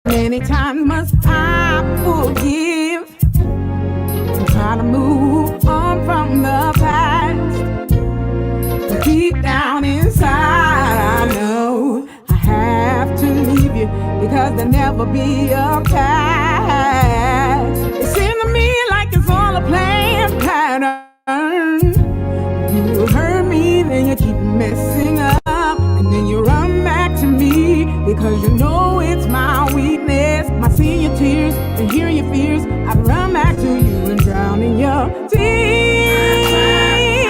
Many times must I forgive and try to move on from the past? But deep down inside, I know I have to leave you because there'll never be a past. It seems to me like it's all a planned pattern. You hurt me, then you keep messing up, and then you run back to me because you know it's my weakness. I see your tears and hear your fears. I'd run back to you and drown in your tears.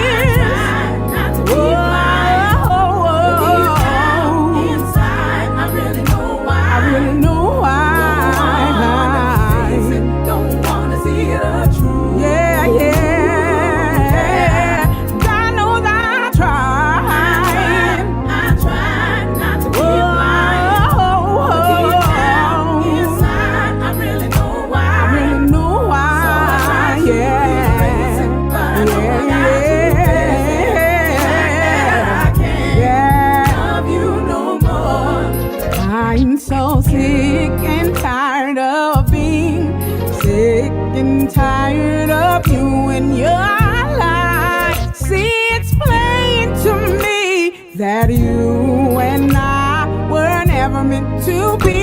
I try not to be blind, but deep down inside, I really know why. I really know why. Don't wanna see the truth. Yeah, yeah. God knows I tried. I tried not to be blind, but deep down inside, I really know why. I really know why. So I try to erase it, but I know I got to face it. I can't love you no more. I'm so sick and tired of being sick and tired of you and your lies. See, it's plain to me that you and I were never meant to be.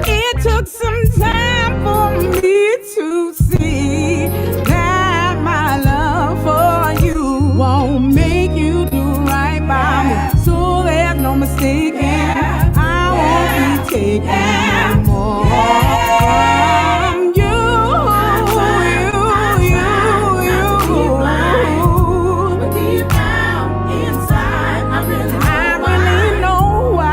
It took some time for me to see that my love for you won't make you do right by me. So there's no mistaking, I won't be taking no more from you. But deep down inside, I really know why.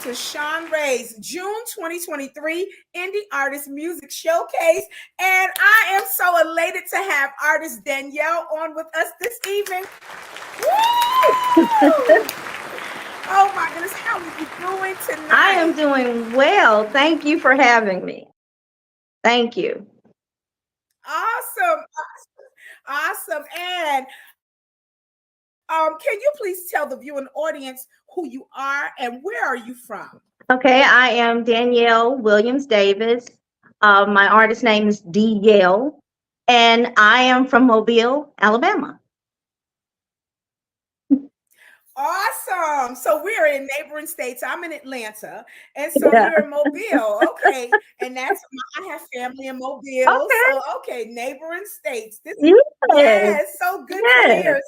to Shanrae's June 2023 Indie Artist Music Showcase. And I am so elated to have artist D.Yale on with us this evening. Oh my goodness, how are you doing tonight? I am doing well. Thank you for having me. Thank you. Awesome. And can you please tell the viewing audience who you are and where are you from? Okay, I am D.Yale Williams Davis. My artist name is D.Yale, and I am from Mobile, Alabama. Awesome. So we're in neighboring states. I'm in Atlanta, and so you're in Mobile. Okay, and that's I have family in Mobile. Okay. So neighboring states. Yes, so good to hear.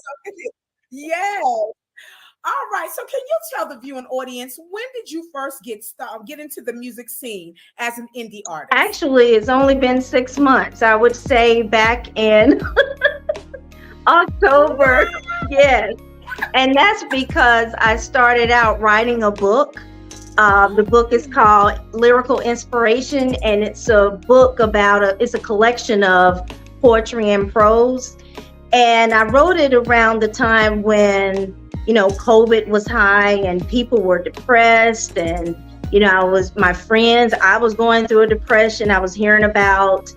Yes. All right. So can you tell the viewing audience, when did you first get into the music scene as an indie artist? Actually, it's only been 6 months. I would say back in October. Yes. And that's because I started out writing a book. The book is called Lyrical Inspiration, and it's a book about it's a collection of poetry and prose. And I wrote it around the time when, COVID was high and people were depressed. And, I was going through a depression. I was hearing about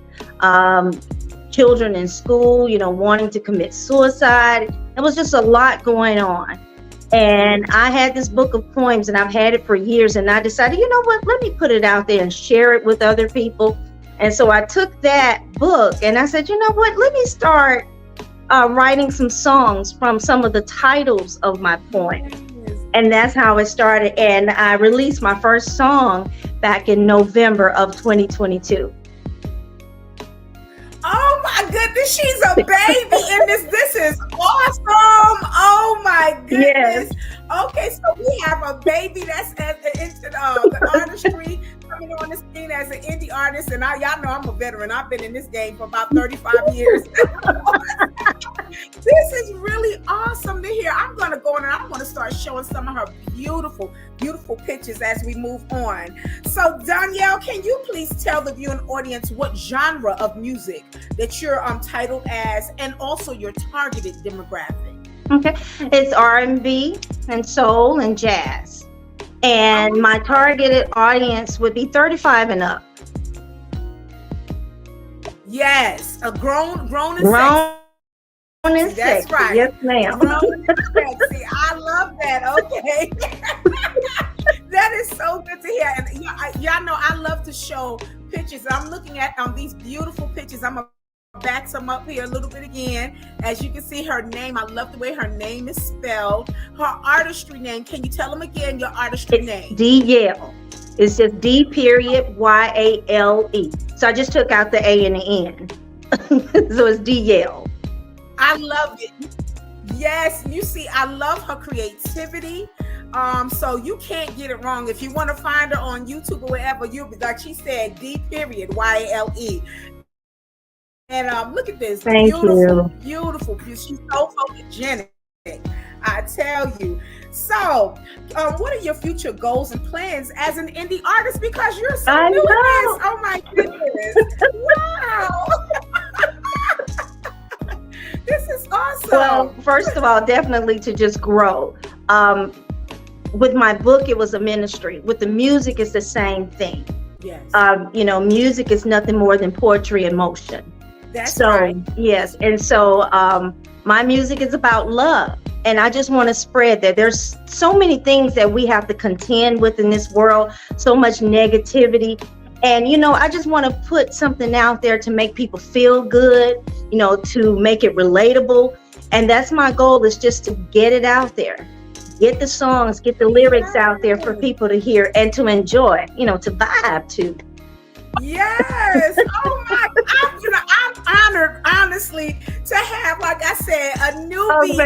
children in school, wanting to commit suicide. There was just a lot going on. And I had this book of poems and I've had it for years. And I decided, you know what, let me put it out there and share it with other people. And so I took that book and I said, you know what, let me start writing some songs from some of the titles of my poems. And that's how it started. And I released my first song back in November of 2022. Oh my goodness, she's a baby in this. This is awesome. Oh my goodness. Yes. Okay, so we have a baby that's into the artistry, coming on the scene as an indie artist. And y'all know I'm a veteran. I've been in this game for about 35 years. This is really awesome to hear. I'm going to go on and I'm going to start showing some of her beautiful, beautiful pictures as we move on. So, D.Yale, can you please tell the viewing audience what genre of music that you're titled as, and also your targeted demographic? Okay, it's R&B and soul and jazz. And my targeted audience would be 35 and up. Yes, a grown and sexy. That's right. Yes, ma'am. Grown and sexy. I love that. Okay. That is so good to hear. And y'all know I love to show pictures. I'm looking at these beautiful pictures. I'm going to back some up here a little bit again. As you can see, her name, I love the way her name is spelled. Her artistry name, can you tell them again your artistry name? D.Yale. It's just D.Yale. So I just took out the A and the N. So it's D.Yale. I love it. Yes, you see, I love her creativity. So you can't get it wrong. If you want to find her on YouTube or wherever, you'll be like she said, D.Yale. And look at this. Thank you. Beautiful. She's so photogenic, I tell you. So, what are your future goals and plans as an indie artist? Because you're so new at this. Oh my goodness. Wow. This is awesome. Well, first of all, definitely to just grow. With my book, it was a ministry. With the music, it's the same thing. Yes. Music is nothing more than poetry in motion. That's right. Yes. And so my music is about love. And I just want to spread that. There's so many things that we have to contend with in this world, so much negativity. And, I just want to put something out there to make people feel good, to make it relatable. And that's my goal, is just to get it out there. Get the songs, get the lyrics out there for people to hear and to enjoy, to vibe to. Yes. Oh my! I'm honored, honestly, to have, like I said, a newbie.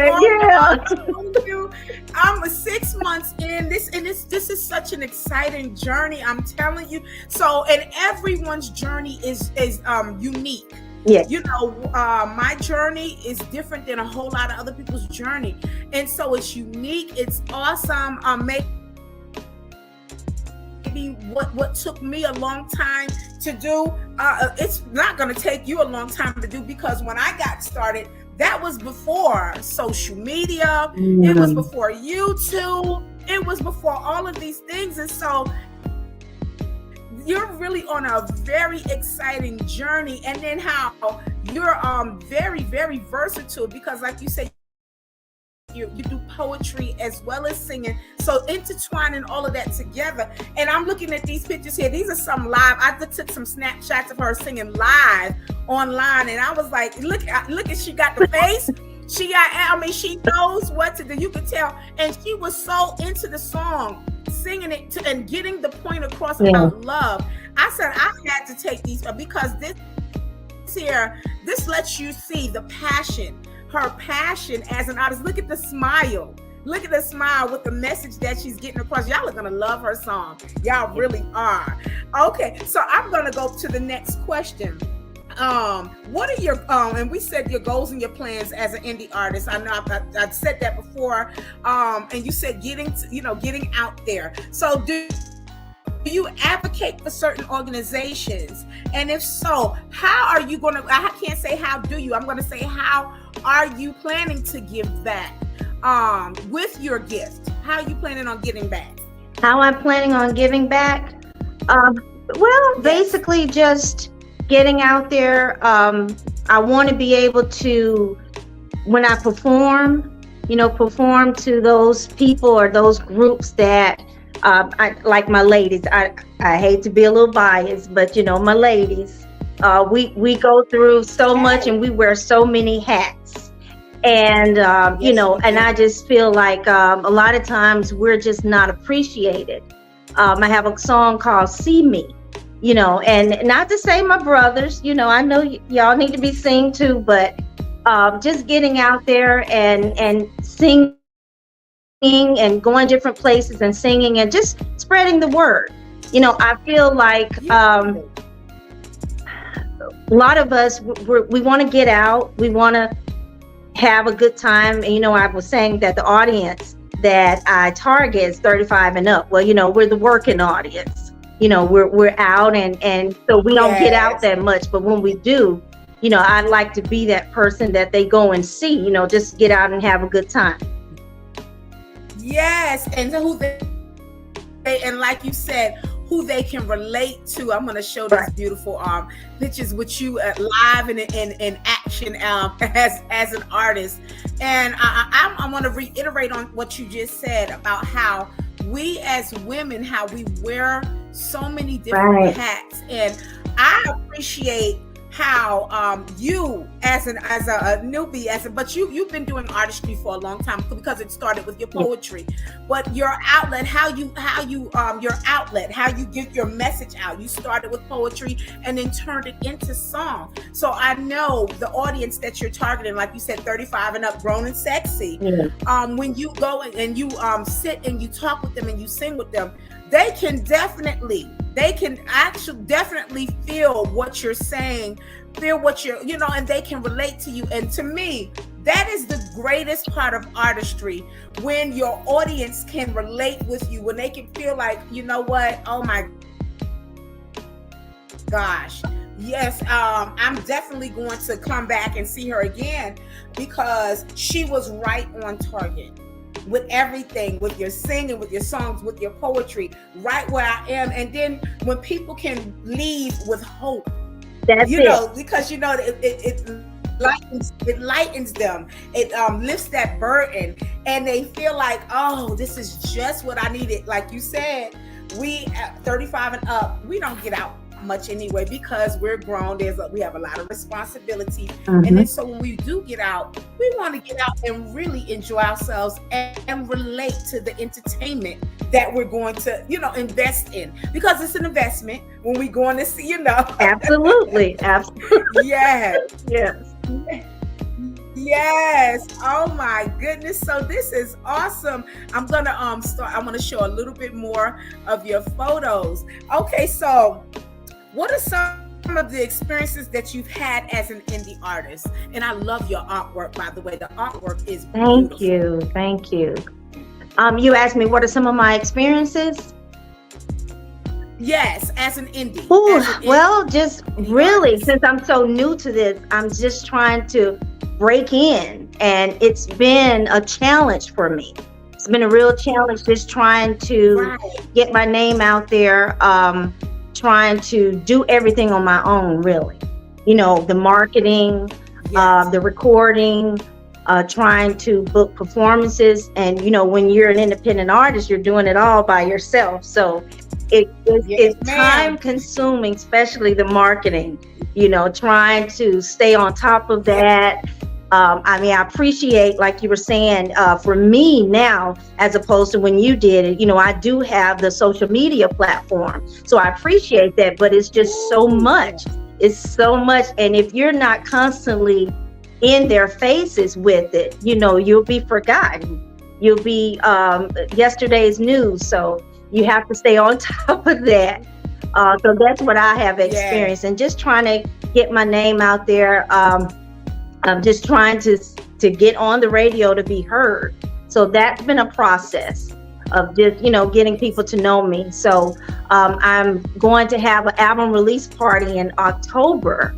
I'm 6 months in this, and this is such an exciting journey. I'm telling you. So, and everyone's journey is unique. Yeah. My journey is different than a whole lot of other people's journey, and so it's unique. It's awesome. what took me a long time to do, it's not going to take you a long time to do, because when I got started, that was before social media, it was before YouTube, it was before all of these things. And so you're really on a very exciting journey. And then how you're very, very versatile, because like you said, you do poetry as well as singing, so intertwining all of that together. And I'm looking at these pictures here. These are some live. I took some snapshots of her singing live online, and I was like, look, she got the face. She knows what to do. You can tell, and she was so into the song, singing it and getting the point across about love. I said I had to take these because this lets you see the passion. Her passion as an artist. Look at the smile. Look at the smile with the message that she's getting across. Y'all are gonna love her song. Y'all really are. Okay, so I'm gonna go to the next question. What are your and we said your goals and your plans as an indie artist? I know I've said that before. And you said getting out there. So do you advocate for certain organizations? And if so, how are you gonna? I can't say how do you. I'm gonna say how are you planning to give back with your gift? How are you planning on giving back? How I'm planning on giving back? Well, basically just getting out there. I want to be able to, when I perform, perform to those people or those groups that I like. My ladies, I hate to be a little biased, but my ladies, we go through so much and we wear so many hats, and and I just feel like a lot of times we're just not appreciated. I have a song called "See Me," and not to say my brothers, I know y'all need to be seen too, but just getting out there and singing and going different places and singing and just spreading the word. I feel like a lot of us, we want to get out, we want to have a good time. And I was saying that the audience that I target is 35 and up. Well, we're the working audience. We're out and so we don't get out that much, but when we do, I'd like to be that person that they go and see, just get out and have a good time. Yes, and who and like you said, who they can relate to. I'm going to show these beautiful pictures with you live and in action as an artist. And I want to reiterate on what you just said about how we as women, how we wear so many different hats. And I appreciate how you as a newbie, but you've been doing artistry for a long time, because it started with your poetry, but your outlet, how you get your message out. You started with poetry and then turned it into song. So I know the audience that you're targeting, like you said, 35 and up, grown and sexy. When you go and you sit and you talk with them and you sing with them, they can actually definitely feel what you're saying, feel what you're, and they can relate to you. And to me, that is the greatest part of artistry, when your audience can relate with you, when they can feel like, oh my gosh, yes, I'm definitely going to come back and see her again, because she was right on target with everything, with your singing, with your songs, with your poetry, right where I am. And then when people can leave with hope, because it lightens them, it lifts that burden, and they feel like, oh, this is just what I needed. Like you said, we at 35 and up, we don't get out much anyway, because we're grown. We have a lot of responsibility, and then so when we do get out, we want to get out and really enjoy ourselves and relate to the entertainment that we're going to invest in, because it's an investment when we going to see. Absolutely. Yes. Oh my goodness. So this is awesome. I'm gonna I want to show a little bit more of your photos. Okay, so what are some of the experiences that you've had as an indie artist? And I love your artwork, by the way. The artwork is beautiful. Thank you. You asked me what are some of my experiences? Yes, as an indie. Ooh, As an well, just indie really, artist. since I'm so new to this, I'm just trying to break in, and it's been a challenge for me. It's been a real challenge just trying to Right. get my name out there, trying to do everything on my own, really. The marketing, Yes. the recording, trying to book performances. And, when you're an independent artist, you're doing it all by yourself. So Yes, it's time ma'am. consuming, especially the marketing, trying to stay on top of Yeah. that. I mean, I appreciate, like you were saying, for me now, as opposed to when you did it, I do have the social media platform. So I appreciate that, but it's just so Ooh, much. yeah. It's so much. And if you're not constantly in their faces with it, you'll be forgotten. You'll be yesterday's news. So you have to stay on top of that. So that's what I have Yeah. experienced, and just trying to get my name out there. I'm just trying to get on the radio to be heard. So that's been a process of just getting people to know me. So I'm going to have an album release party in October,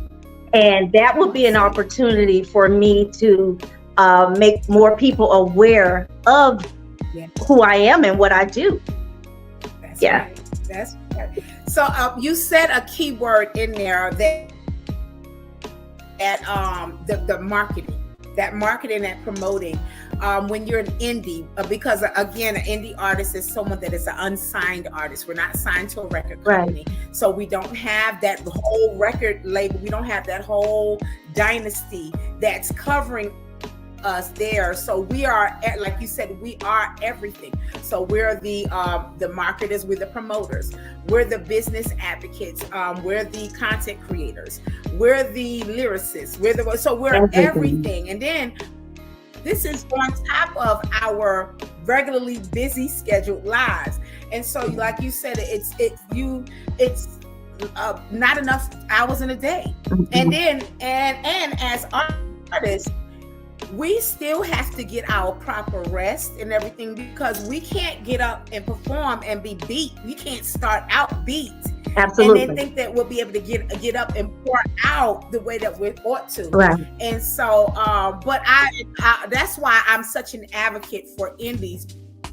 and that will be an Awesome. opportunity for me to make more people aware of Yeah. who I am and what I do. That's Yeah. right. That's right. So you said a key word in there that the marketing and promoting when you're an indie, because again, an indie artist is someone that is an unsigned artist. We're not signed to a record company. Right. So we don't have that whole record label. We don't have that whole dynasty that's covering us there. So we are, like you said, we are everything. So we're the marketers, we're the promoters, we're the business advocates, we're the content creators, we're the lyricists, we're everything. And then this is on top of our regularly busy scheduled lives. And so, like you said, it's not enough hours in a day. And then and as artists, we still have to get our proper rest and everything, because we can't get up and perform and be beat. We can't start out beat. Absolutely. And then think that we'll be able to get up and pour out the way that we ought to. Right. And so, but I that's why I'm such an advocate for indies,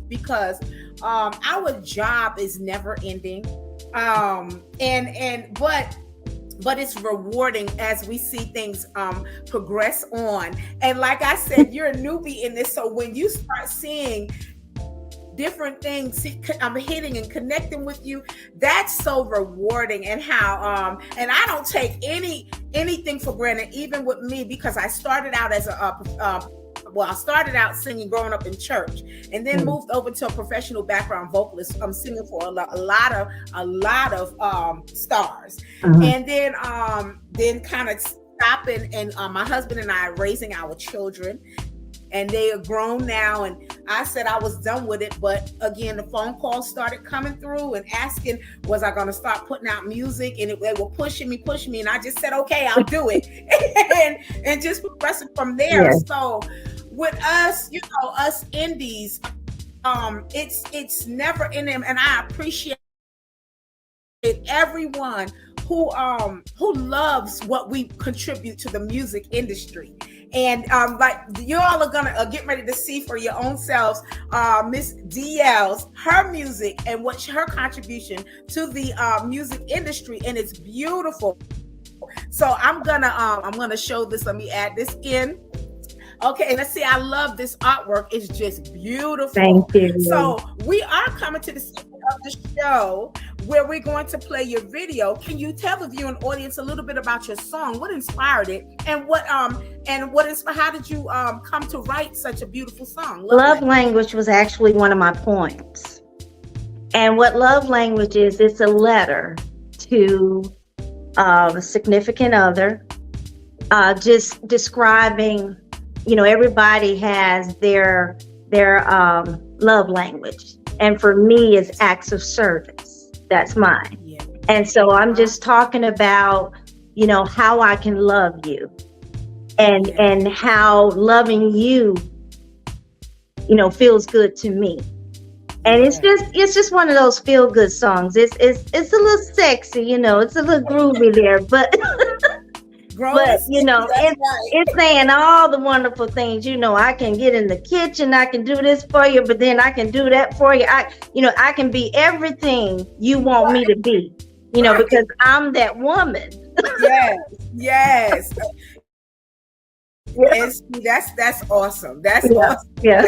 because our job is never ending. But it's rewarding as we see things progress on. And like I said, you're a newbie in this. So when you start seeing different things I'm hitting and connecting with you, that's so rewarding. And how and I don't take anything for granted, even with me, because I started out as I started out singing growing up in church, and then moved over to a professional background vocalist. I'm singing for a lot of stars, and then kind of stopping. And my husband and I are raising our children, and they are grown now. And I said I was done with it, but again, the phone calls started coming through and asking, was I going to start putting out music? And they were pushing me, and I just said, okay, I'll do it, and just progressing from there. Yeah. So with us, us indies, it's never in them, and I appreciate everyone who loves what we contribute to the music industry. And like you all are gonna get ready to see for your own selves, Miss D.Yale's her music and what her contribution to the music industry, and it's beautiful. So I'm gonna show this. Let me add this in. Okay, let's see. I love this artwork. It's just beautiful. Thank you. So we are coming to the segment of the show where we're going to play your video. Can you tell the viewing audience a little bit about your song? What inspired it, and how did you come to write such a beautiful song? Love Language was actually one of my poems. And what love language is, it's a letter to a significant other, just describing, everybody has their love language. And for me, it's acts of service. That's mine. Yeah. And so I'm just talking about, how I can love you, and how loving you, feels good to me. And it's just one of those feel good songs. It's a little sexy, you know, it's a little groovy there, but but you know, it's saying all the wonderful things. You know, I can get in the kitchen, I can do this for you, but then I can do that for you. I can be everything you want me to be, you know, because I'm that woman. Yes. And that's awesome. That's awesome. Yeah.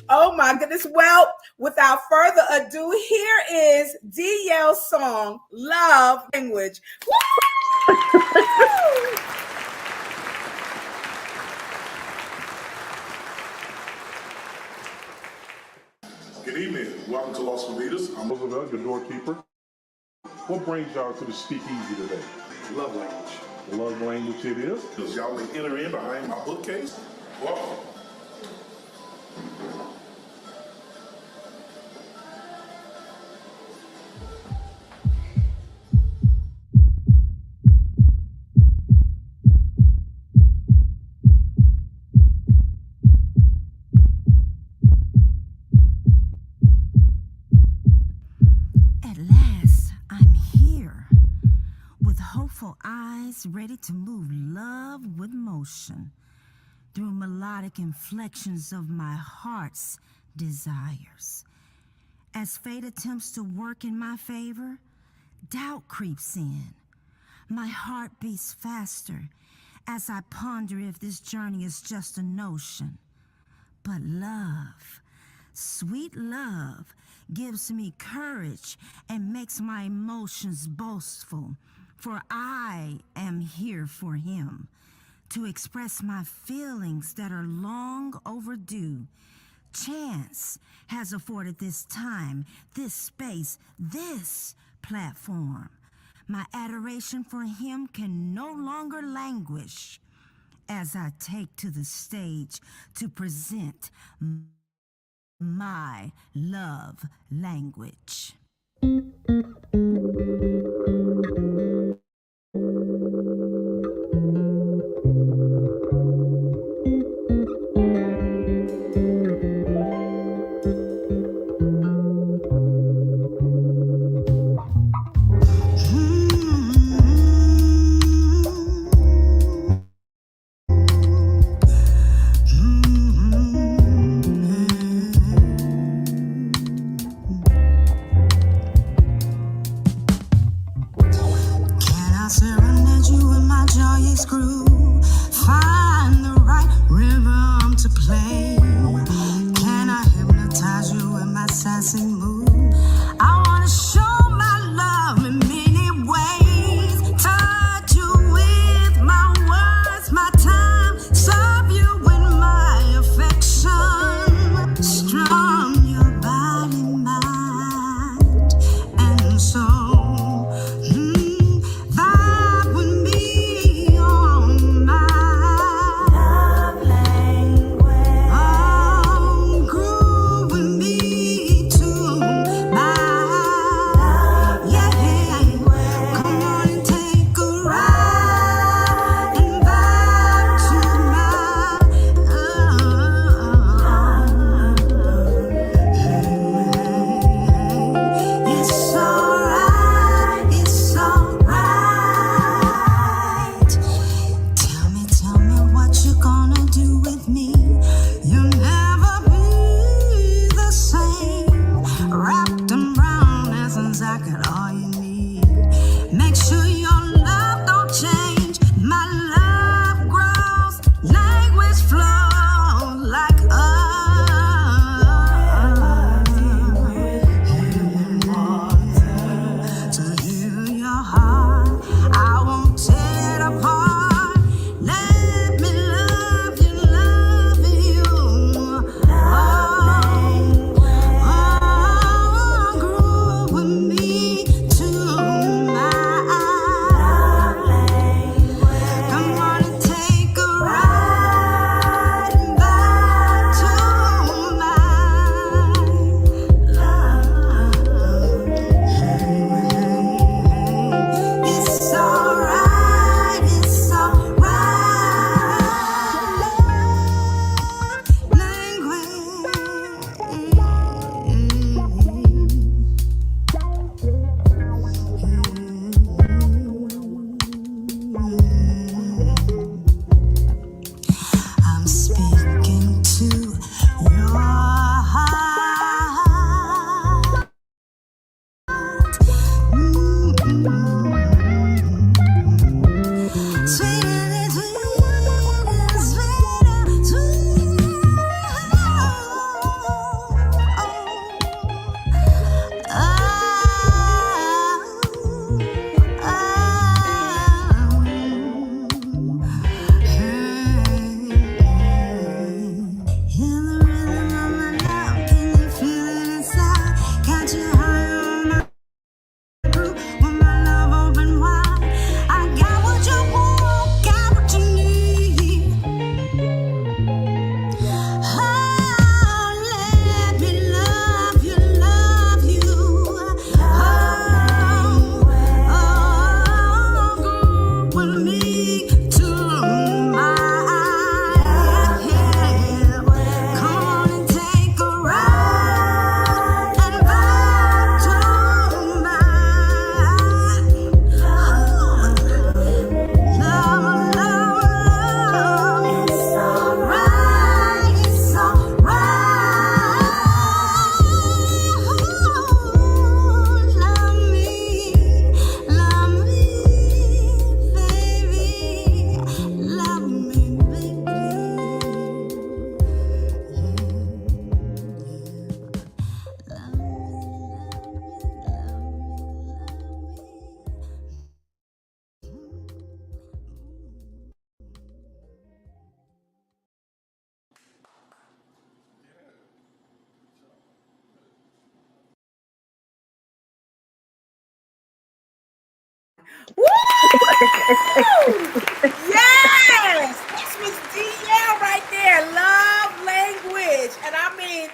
Oh my goodness. Well, without further ado, here is D.Yale's song, Love Language. Good evening. Welcome to Los Felitas. I'm Roosevelt, your doorkeeper. What brings y'all to the speakeasy today? Love language. Love language it is. Y'all may enter in behind my bookcase. Welcome. Eyes ready to move love with motion through melodic inflections of my heart's desires. As fate attempts to work in my favor, doubt creeps in. My heart beats faster as I ponder if this journey is just a notion. But love, sweet love, gives me courage and makes my emotions boastful. For I am here for him, to express my feelings that are long overdue. Chance has afforded this time, this space, this platform. My adoration for him can no longer languish as I take to the stage to present my love language. Vibe with me on Woo! Yes! This was D.Yale right there. Love language. And I mean,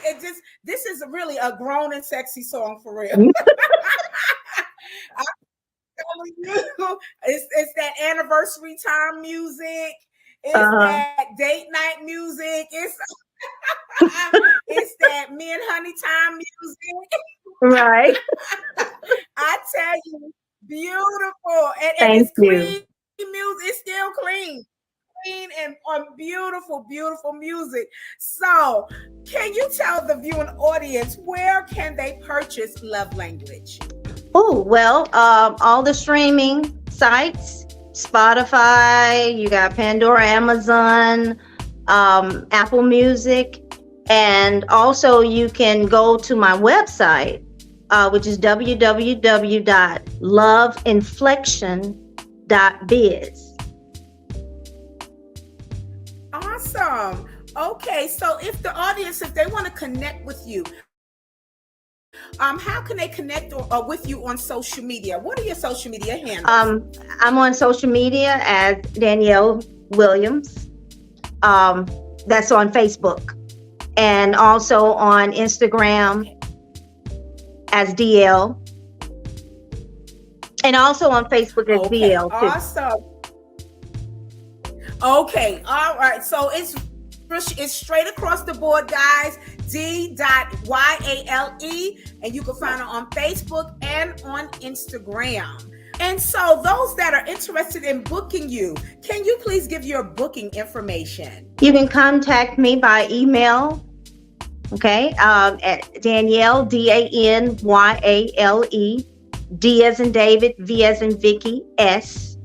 this is really a grown and sexy song for real. I'm telling you, it's that anniversary time music. It's that date night music. It's that me and honey time music. Right. I tell you, beautiful. And Thank it's clean music. It's still clean and beautiful, beautiful music. So can you tell the viewing audience where can they purchase Love Language? Oh, well, all the streaming sites, Spotify, you got Pandora, Amazon, Apple Music, and also you can go to my website, which is www.loveinflection.biz. Awesome. Okay, so if the audience, if they want to connect with you, how can they connect with you on social media? What are your social media handles? I'm on social media as Danielle Williams. That's on Facebook, and also on Instagram as D.Yale, and also on Facebook as D.Yale too. Awesome. Okay, all right. So it's straight across the board, guys. D.Yale, and you can find her on Facebook and on Instagram. And so those that are interested in booking you, can you please give your booking information? You can contact me by email, okay, at Danielle, DANYALE, D as in David, V as in Vicky, S,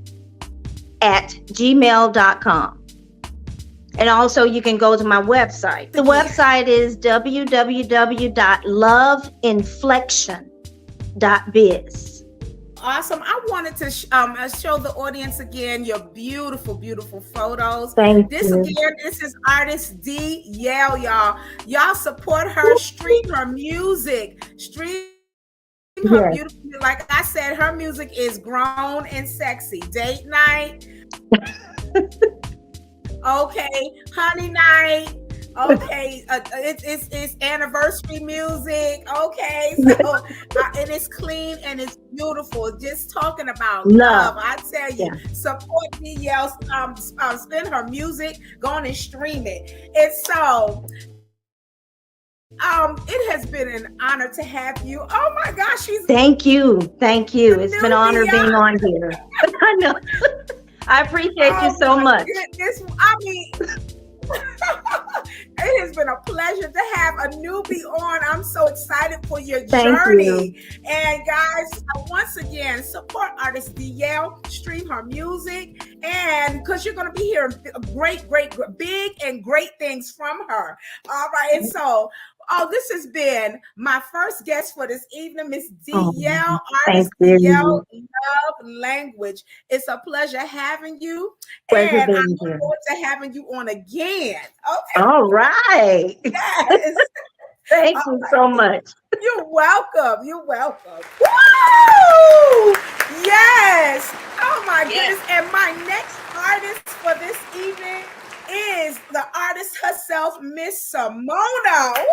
at gmail.com. And also you can go to my website. The website is www.loveinflection.biz. Awesome. I wanted to show the audience again your beautiful, beautiful photos. Thank you. Again, this is artist D.Yale, y'all. Y'all support her, stream her music, her beautiful. Like I said, her music is grown and sexy. Date night. Okay, honey night. Okay, it's anniversary music. Okay, so and it's clean and it's beautiful. Just talking about love. I tell you, support D.Yale. Spin her music, go on and stream it. And so, it has been an honor to have you. Oh my gosh, thank you. It's been an honor being on here. I know. I appreciate you so much. It has been a pleasure to have a newbie on. I'm so excited for your journey. And guys, once again, support artist D.Yale, stream her music, and because you're going to be hearing great, big and great things from her. All right. And so, this has been my first guest for this evening, Miss D.Yale, artist D.Yale, Love Language. It's a pleasure having you. And I look forward to having you on again. Okay. All right. Yes. Thank you so much. You're welcome. Woo! Yes. Oh my goodness. And my next artist for this evening is the artist herself, Miss Samona. Woo!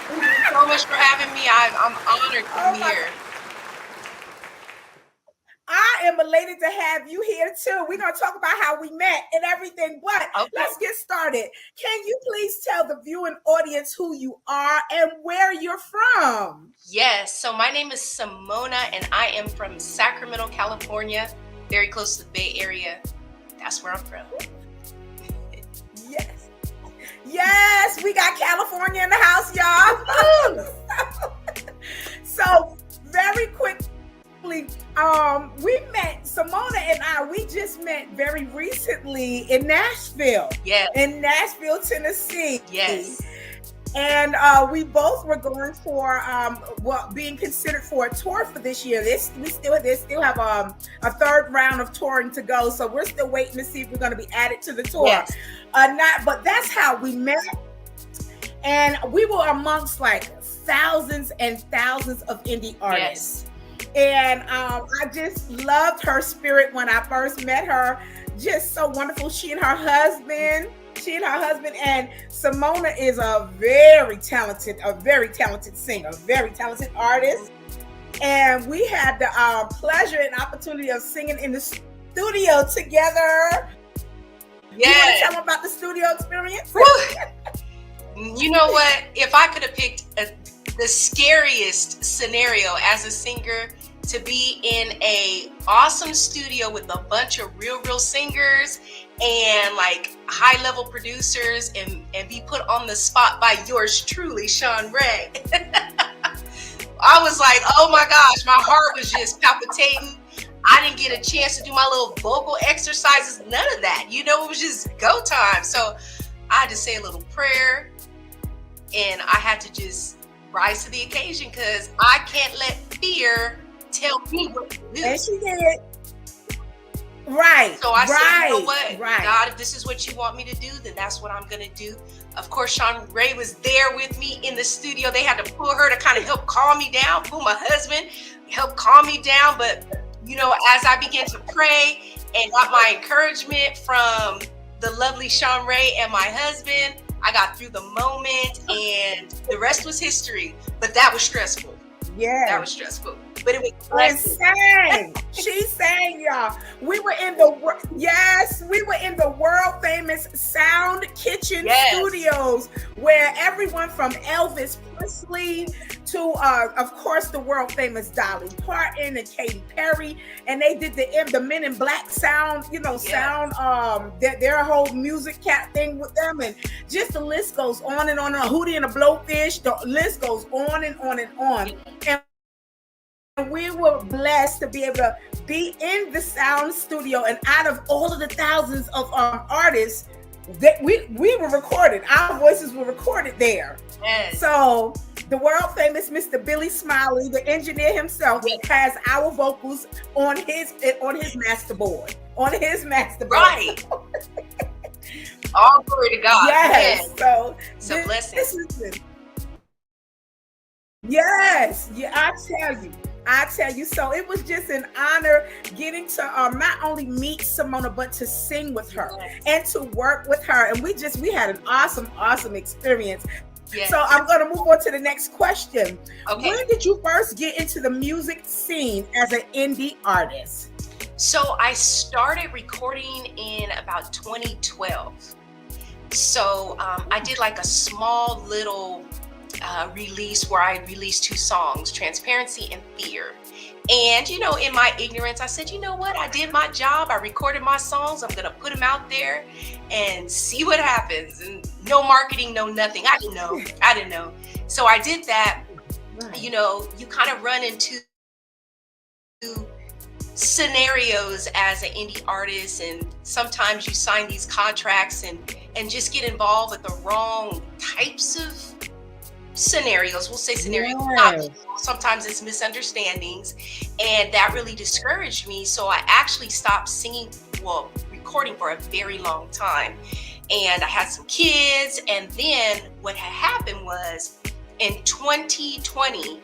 Thank you so much for having me. I'm honored to be here. I am elated to have you here too. We're going to talk about how we met and everything, but let's get started. Can you please tell the viewing audience who you are and where you're from? Yes, so my name is Samona and I am from Sacramento, California, very close to the Bay Area. That's where I'm from. Yes, we got California in the house, y'all. So very quickly, we met, Samona and we just met very recently in Nashville. Yes. In Nashville, Tennessee. Yes. And we both were going for being considered for a tour for this year. They still have a third round of touring to go, so we're still waiting to see if we're going to be added to the tour. Yes. But that's how we met, and we were amongst like thousands and thousands of indie artists. And I just loved her spirit when I first met her. Just so wonderful. She and her husband, and Samona is a very talented singer, very talented artist. And we had the pleasure and opportunity of singing in the studio together. You want to tell them about the studio experience? You know what? If I could have picked the scariest scenario as a singer, to be in a awesome studio with a bunch of real singers and like high level producers and be put on the spot by yours truly, Shanrae. I was like, oh my gosh, my heart was just palpitating. I didn't get a chance to do my little vocal exercises, none of that. You know, it was just go time. So I had to say a little prayer and I had to just rise to the occasion because I can't let fear tell me what to do. And she did. Right. So I said, you know what? God, if this is what you want me to do, then that's what I'm going to do. Of course, Shanrae was there with me in the studio. They had to pull her to kind of help calm me down. Pull my husband, help calm me down. But, you know, as I began to pray and got my encouragement from the lovely Shanrae and my husband, I got through the moment and the rest was history. But that was stressful. Yeah. That was stressful. But it was insane. She sang, y'all. We were in the world famous Sound Kitchen Studios, where everyone from Elvis Presley to, of course, the world famous Dolly Parton and Katy Perry, and they did the Men in Black sound, sound, their whole music cat thing with them, and just the list goes on and on. Hootie and the Blowfish, the list goes on and on and on. And we were blessed to be able to be in the sound studio, and out of all of the thousands of artists that we were recorded, our voices were recorded there. Yes. So the world famous Mr. Billy Smiley, the engineer himself, has our vocals on his master board. Right. All glory to God. Yes. Man. So it's a blessing. Yes. Yeah, I tell you, so it was just an honor getting to not only meet Samona, but to sing with her and to work with her. And we had an awesome experience. Yes. So I'm going to move on to the next question. Okay. When did you first get into the music scene as an indie artist? So I started recording in about 2012. So I did like a small little release where I released 2 songs, Transparency and Fear. And, in my ignorance, I said, you know what? I did my job. I recorded my songs. I'm going to put them out there and see what happens. And no marketing, no nothing. I didn't know. So I did that. Right. You kind of run into scenarios as an indie artist, and sometimes you sign these contracts and just get involved with the wrong types of scenarios. We'll say scenarios. Yes. Sometimes it's misunderstandings, and that really discouraged me. So I actually stopped recording for a very long time. And I had some kids, and then what had happened was in 2020,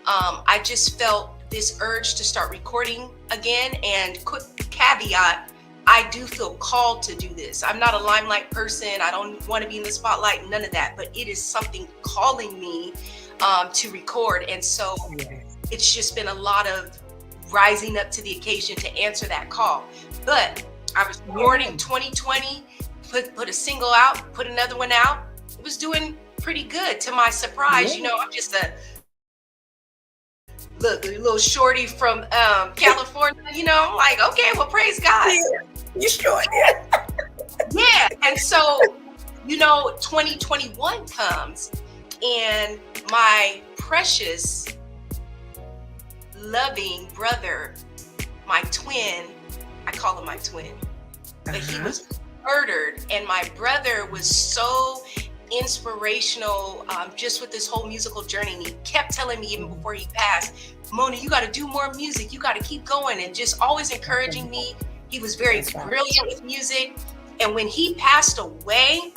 I just felt this urge to start recording again. And quick caveat, I do feel called to do this. I'm not a limelight person. I don't want to be in the spotlight, none of that, but it is something calling me to record. And so it's just been a lot of rising up to the occasion to answer that call. But I was recording 2020, put a single out, put another one out. It was doing pretty good to my surprise. I'm just a little shorty from California, I'm like, okay, well, praise God. You sure? Yeah. And so, 2021 comes, and my precious, loving brother, my twin, I call him my twin, but he was murdered. And my brother was so inspirational just with this whole musical journey. And he kept telling me even before he passed, Mona, you got to do more music. You got to keep going, and just always encouraging me. He was very brilliant with music. And when he passed away,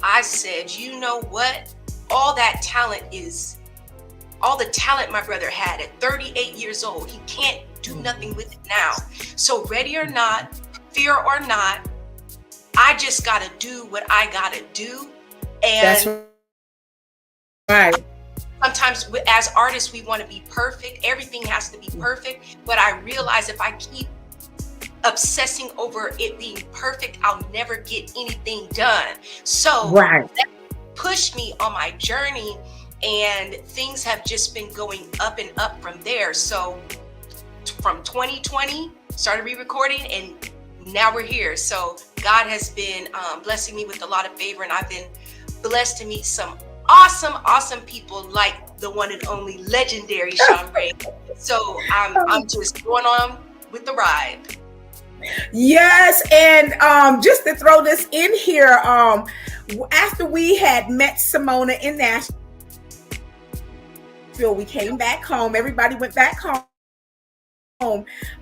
I said, you know what? all that talent is, all the talent my brother had at 38 years old, he can't do nothing with it now. So ready or not, fear or not, I just got to do what I got to do. And That's right. sometimes as artists, we want to be perfect. Everything has to be perfect. But I realize if I keep obsessing over it being perfect, I'll never get anything done. So that pushed me on my journey, and things have just been going up and up from there. So from 2020, started re-recording, and now we're here. So God has been blessing me with a lot of favor, and I've been blessed to meet some awesome people like the one and only legendary Shanrae. So I'm just going on with the ride. Yes, and just to throw this in here, after we had met Samona in Nashville, we came back home. Everybody went back home.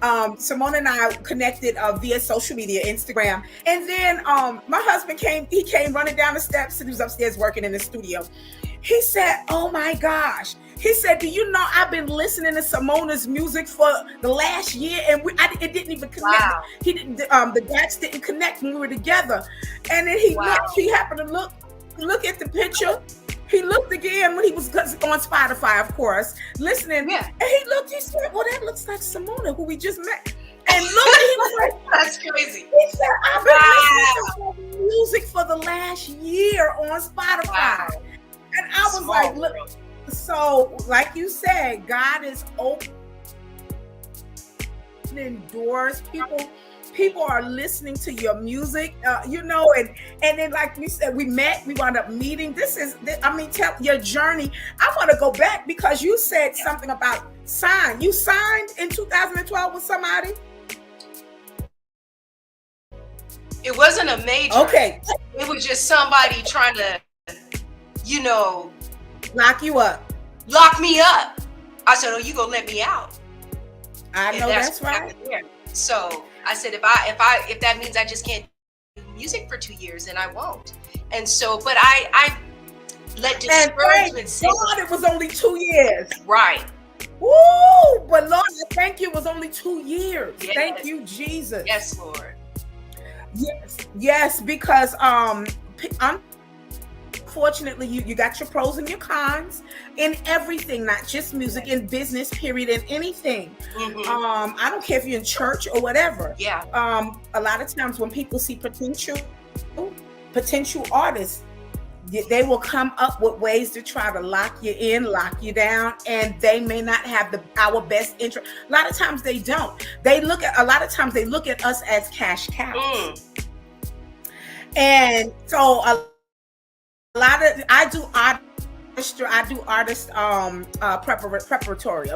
Samona and I connected via social media, Instagram, and then my husband came running down the steps, and he was upstairs working in the studio. He said, "Oh my gosh," he said, "do you know I've been listening to Samona's music for the last year, and it didn't even connect." Wow. He didn't, the dots didn't connect when we were together. And then he happened to look at the picture. He looked again when he was on Spotify, of course, listening. Yeah. And he looked, he said, "Well, that looks like Samona, who we just met." And look, he was like, "That's crazy." He said, "I've been listening to music for the last year on Spotify." Wow. And I was like, look, so like you said, God is opening doors. People are listening to your music, and then like we said, we wound up meeting. Tell your journey. I want to go back because you said something about sign. You signed in 2012 with somebody? It wasn't a major. Okay. It was just somebody trying to, lock you up. Lock me up. I said, "Oh, you gonna let me out?" I know that's right. So I said, if that means I just can't do music for 2 years, then I won't. And so, but I let discouragement sit. God, it was only 2 years. Right. Woo! But Lord, I thank you. It was only 2 years. Yes. Thank you, Jesus. Yes, Lord. Yes, because unfortunately, you got your pros and your cons in everything, not just music, in business, period, in anything. Mm-hmm. I don't care if you're in church or whatever. Yeah. A lot of times when people see potential artists, they will come up with ways to try to lock you in, lock you down, and they may not have our best interest. A lot of times they don't. A lot of times they look at us as cash cows. And so I do artist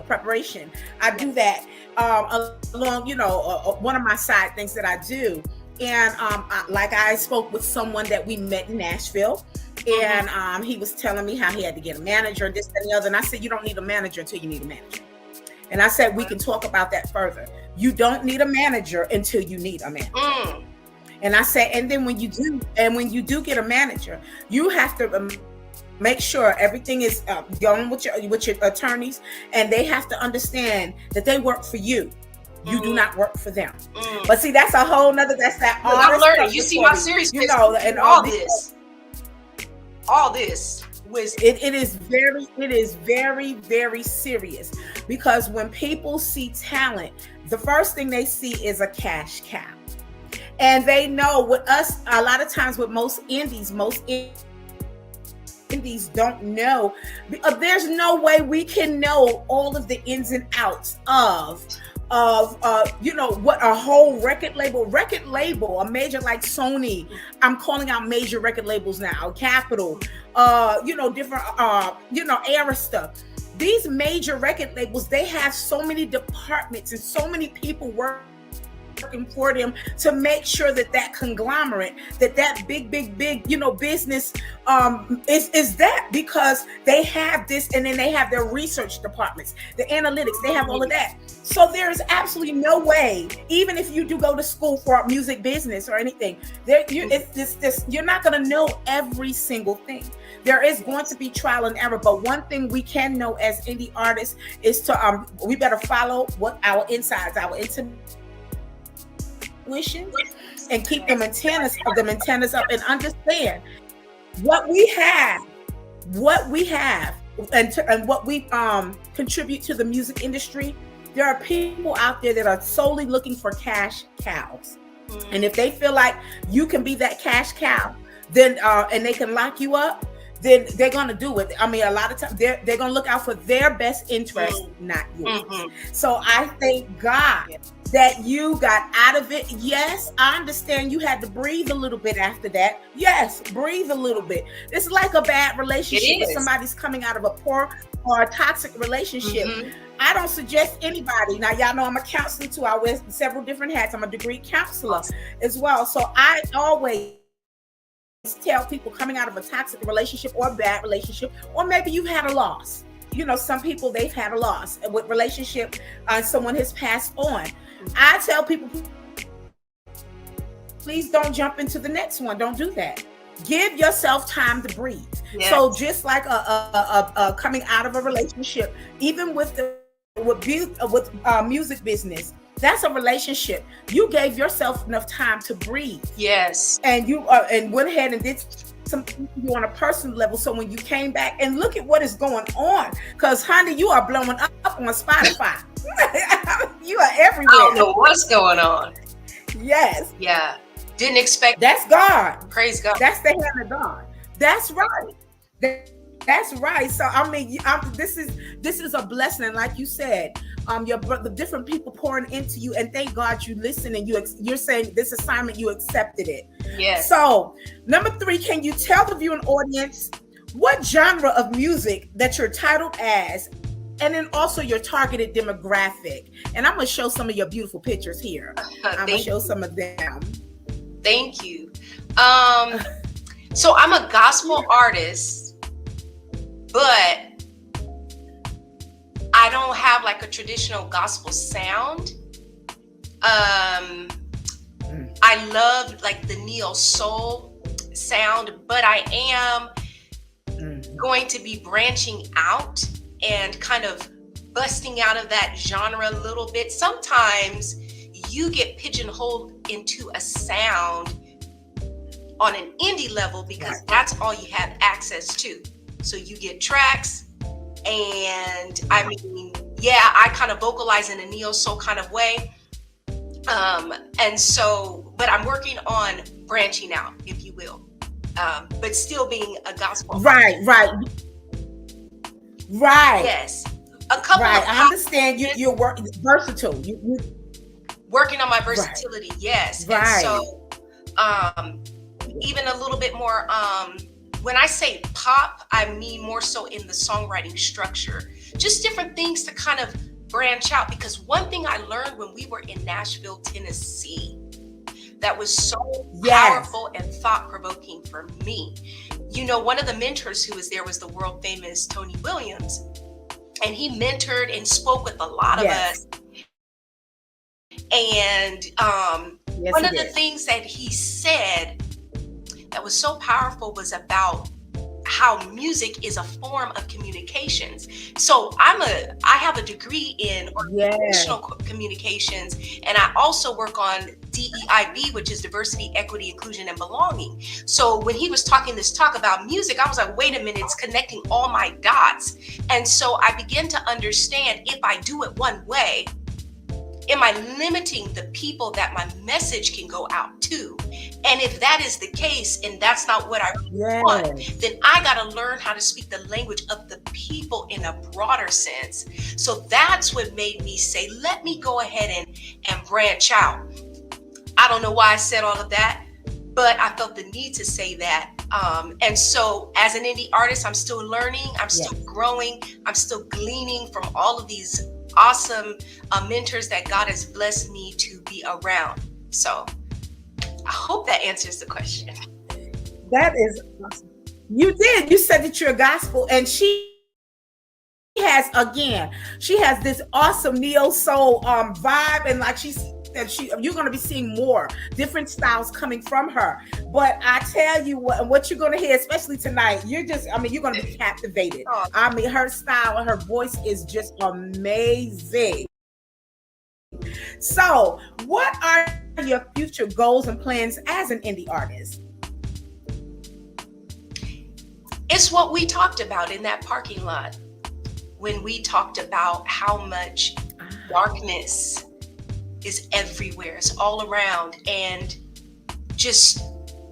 preparation. I do that along, one of my side things that I do. And like I spoke with someone that we met in Nashville, and he was telling me how he had to get a manager, this and the other. And I said, "You don't need a manager until you need a manager." And I said, "We can talk about that further. You don't need a manager until you need a manager." And I said, and then when you do get a manager, you have to make sure everything is going with your attorneys, and they have to understand that they work for you. You do not work for them. But see, that's a whole nother. That's that. I'm learning. You see my series, and all this was. It is very, very serious, because when people see talent, the first thing they see is a cash cow. And they know with us, a lot of times with most indies don't know. There's no way we can know all of the ins and outs of what a whole record label, a major like Sony. I'm calling out major record labels now, Capitol, different, Arista. These major record labels, they have so many departments and so many people working for them to make sure that conglomerate, that big business is that, because they have this, and then they have their research departments, the analytics, they have all of that. So there is absolutely no way, even if you do go to school for music business or anything, you're not going to know every single thing. there is going to be trial and error. But one thing we can know as indie artists is to we better follow what our insides, our intuition, and keep them antennas up, and understand what we have, and what we contribute to the music industry. There are people out there that are solely looking for cash cows. And if they feel like you can be that cash cow, then and they can lock you up, then they're gonna do it. I mean, a lot of times they're gonna look out for their best interest, not yours. So I thank God that you got out of it. Yes, I understand you had to breathe a little bit after that. Yes, breathe a little bit. It's like a bad relationship. If somebody's coming out of a poor or a toxic relationship, I don't suggest anybody. Now, y'all know I'm a counselor too. I wear several different hats. I'm a degree counselor as well. So I always tell people coming out of a toxic relationship or a bad relationship, or maybe you had a loss. You know, some people, they've had a loss with relationship. Someone has passed on. I tell people, please don't jump into the next one. Don't do that. Give yourself time to breathe. Yes. So just like a coming out of a relationship, even with music business, that's a relationship. You gave yourself enough time to breathe. Yes. And you and went ahead and did something on a personal level. So when you came back, and look at what is going on, because honey, you are blowing up on Spotify. You are everywhere. I don't know what's going on. Yes. Yeah. Didn't expect. That's God. Praise God. That's the hand of God. That's right. That's right. So I mean, this is a blessing, and like you said, the different people pouring into you, and thank God you listen, and you're saying this assignment, you accepted it. Yes. So number 3, can you tell the viewing audience what genre of music that you're titled as, and then also your targeted demographic? And I'm gonna show some of your beautiful pictures here. I'm gonna show some of them. Thank you. So I'm a gospel artist, but I don't have like a traditional gospel sound. I love like the neo soul sound, but I am going to be branching out and kind of busting out of that genre a little bit. Sometimes you get pigeonholed into a sound on an indie level because that's all you have access to. So you get tracks, and I mean, yeah, I kind of vocalize in a neo soul kind of way. And so, but I'm working on branching out, if you will, but still being a gospel. Right. Yes. A couple of I understand you're working versatile. You working on my versatility. Right. Yes. Right. And so, even a little bit more, when I say pop, I mean more so in the songwriting structure, just different things to kind of branch out. Because one thing I learned when we were in Nashville, Tennessee, that was so powerful and thought-provoking for me. You know, one of the mentors who was there was the world famous Tony Williams, and he mentored and spoke with a lot of us. And one of the things that he said that was so powerful was about how music is a form of communications. So I have a degree in organizational communications, and I also work on DEIB, which is diversity, equity, inclusion, and belonging. So when he was talking this talk about music, I was like, wait a minute, it's connecting all my dots. And so I began to understand, if I do it one way, am I limiting the people that my message can go out to? And if that is the case, and that's not what I really want, then I got to learn how to speak the language of the people in a broader sense. So that's what made me say, let me go ahead and branch out. I don't know why I said all of that, but I felt the need to say that. And so as an indie artist, I'm still learning, I'm still growing, I'm still gleaning from all of these awesome mentors that God has blessed me to be around. So I hope that answers the question. That is awesome. You did. You said that you're a gospel, and she has this awesome neo soul vibe, and like she's that you're going to be seeing more different styles coming from her. But I tell you what you're going to hear, especially tonight, you're going to be captivated. I mean, her style and her voice is just amazing. So, what are your future goals and plans as an indie artist? It's what we talked about in that parking lot when we talked about how much darkness is everywhere. It's all around, and just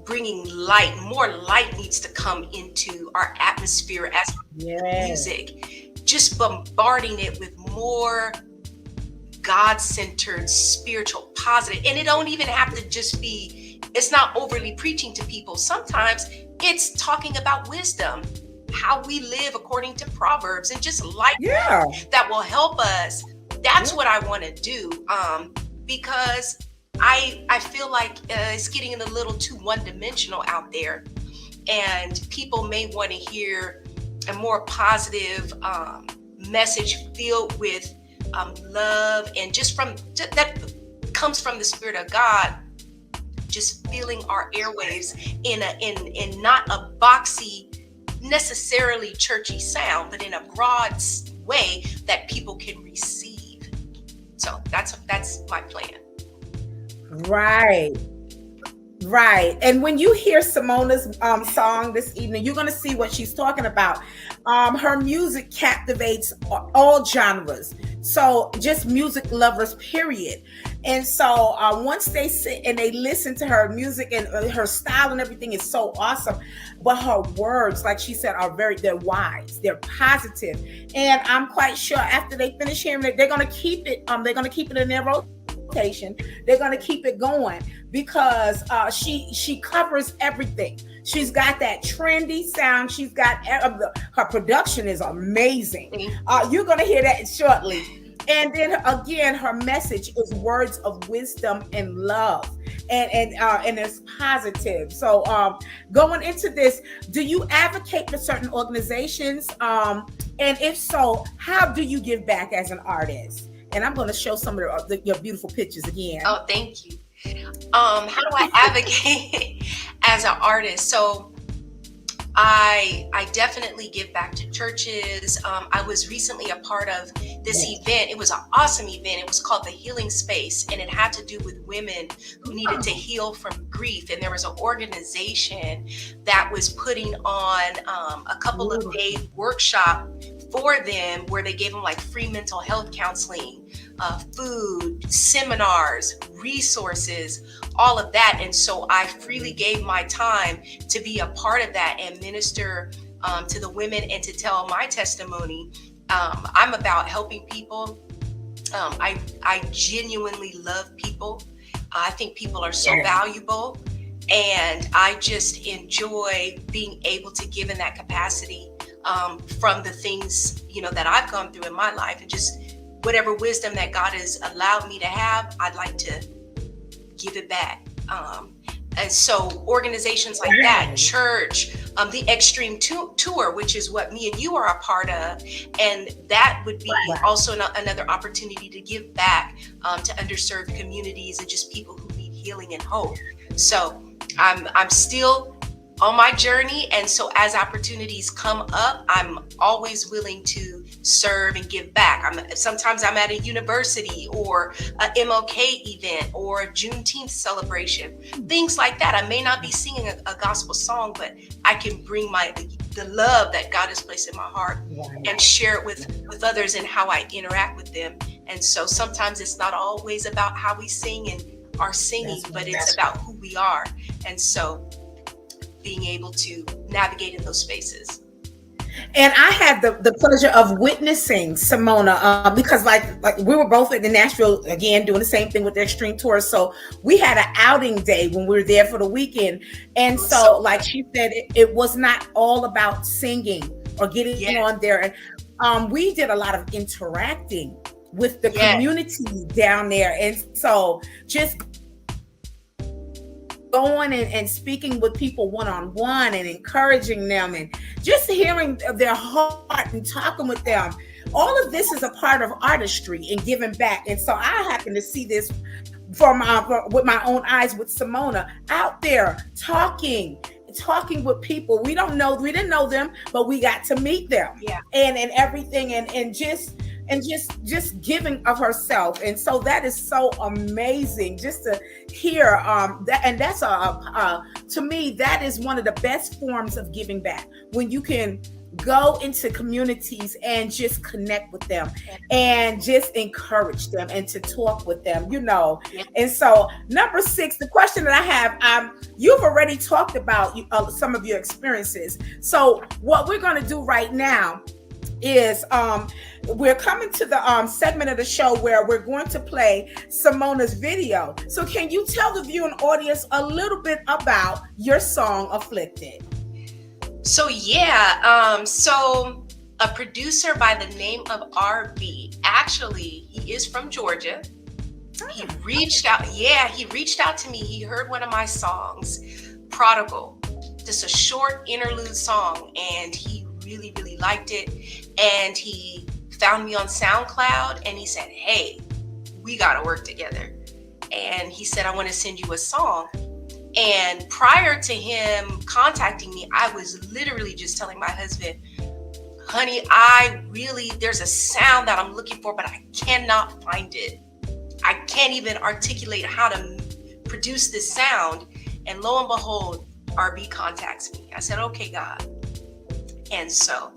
bringing light. More light needs to come into our atmosphere as music. Just bombarding it with more God-centered, spiritual, positive. And it don't even have to just be, it's not overly preaching to people. Sometimes it's talking about wisdom, how we live according to Proverbs, and just light that will help us. That's what I want to do, because I feel like it's getting a little too one-dimensional out there, and people may want to hear a more positive message filled with love, and just that comes from the Spirit of God, just filling our airwaves in not a boxy, necessarily churchy sound, but in a broad way that people can receive. So that's my plan. Right. And when you hear Samona's song this evening, you're going to see what she's talking about. Her music captivates all genres. So just music lovers, period. And so once they sit and they listen to her music, and her style and everything is so awesome, but her words, like she said, they're wise, they're positive. And I'm quite sure after they finish hearing it, they're going to keep it. They're going to keep it in their rotation. They're going to keep it going, because she covers everything. She's got that trendy sound. She's got her production is amazing. You're going to hear that shortly. And then again, her message is words of wisdom and love, and it's positive. So going into this, do you advocate for certain organizations? And if so, how do you give back as an artist? And I'm going to show some of your beautiful pictures again. Oh, thank you. How do I advocate as an artist? So I definitely give back to churches. I was recently a part of this event. It was an awesome event. It was called the Healing Space, and it had to do with women who needed to heal from grief. And there was an organization that was putting on a couple of day workshop for them, where they gave them like free mental health counseling, food, seminars, resources, all of that. And so I freely gave my time to be a part of that and minister to the women and to tell my testimony. I'm about helping people. I genuinely love people. I think people are so valuable, and I just enjoy being able to give in that capacity from the things, that I've gone through in my life, and just whatever wisdom that God has allowed me to have, I'd like to give it back. And so organizations like that, church, the Extreme Tour, which is what me and you are a part of, and that would be also another opportunity to give back to underserved communities and just people who need healing and hope. So I'm still on my journey, and so as opportunities come up, I'm always willing to serve and give back. Sometimes I'm at a university or a MLK event or a Juneteenth celebration, things like that. I may not be singing a gospel song, but I can bring the love that God has placed in my heart and share it with others and how I interact with them. And so sometimes it's not always about how we sing and our singing, but it's about who we are. And so being able to navigate in those spaces. And I had the pleasure of witnessing Samona because like we were both at the Nashville, again, doing the same thing with the Extreme Tour. So we had an outing day when we were there for the weekend. And so like she said, it was not all about singing or getting on there. And we did a lot of interacting with the community down there. And so just going and speaking with people one-on-one and encouraging them and just hearing their heart and talking with them all of this is a part of artistry and giving back. And so I happen to see this with my own eyes with Samona out there talking with people. We didn't know them, but we got to meet them. Yeah. And everything and just giving of herself. And so that is so amazing just to hear that. And that's to me, that is one of the best forms of giving back, when you can go into communities and just connect with them and just encourage them and to talk with them, And so number 6, the question that I have, you've already talked about some of your experiences. So what we're going to do right now is we're coming to the segment of the show where we're going to play Samona's video. So can you tell the viewing audience a little bit about your song Afflicted? So so a producer by the name of RB, actually he is from Georgia. He reached out to me. He heard one of my songs, Prodigal, just a short interlude song, and he really, really liked it. And he found me on SoundCloud and he said, hey, we gotta work together. And he said, I want to send you a song. And prior to him contacting me, I was literally just telling my husband, honey, there's a sound that I'm looking for, but I cannot find it. I can't even articulate how to produce this sound. And lo and behold, RB contacts me. I said, okay, God. And so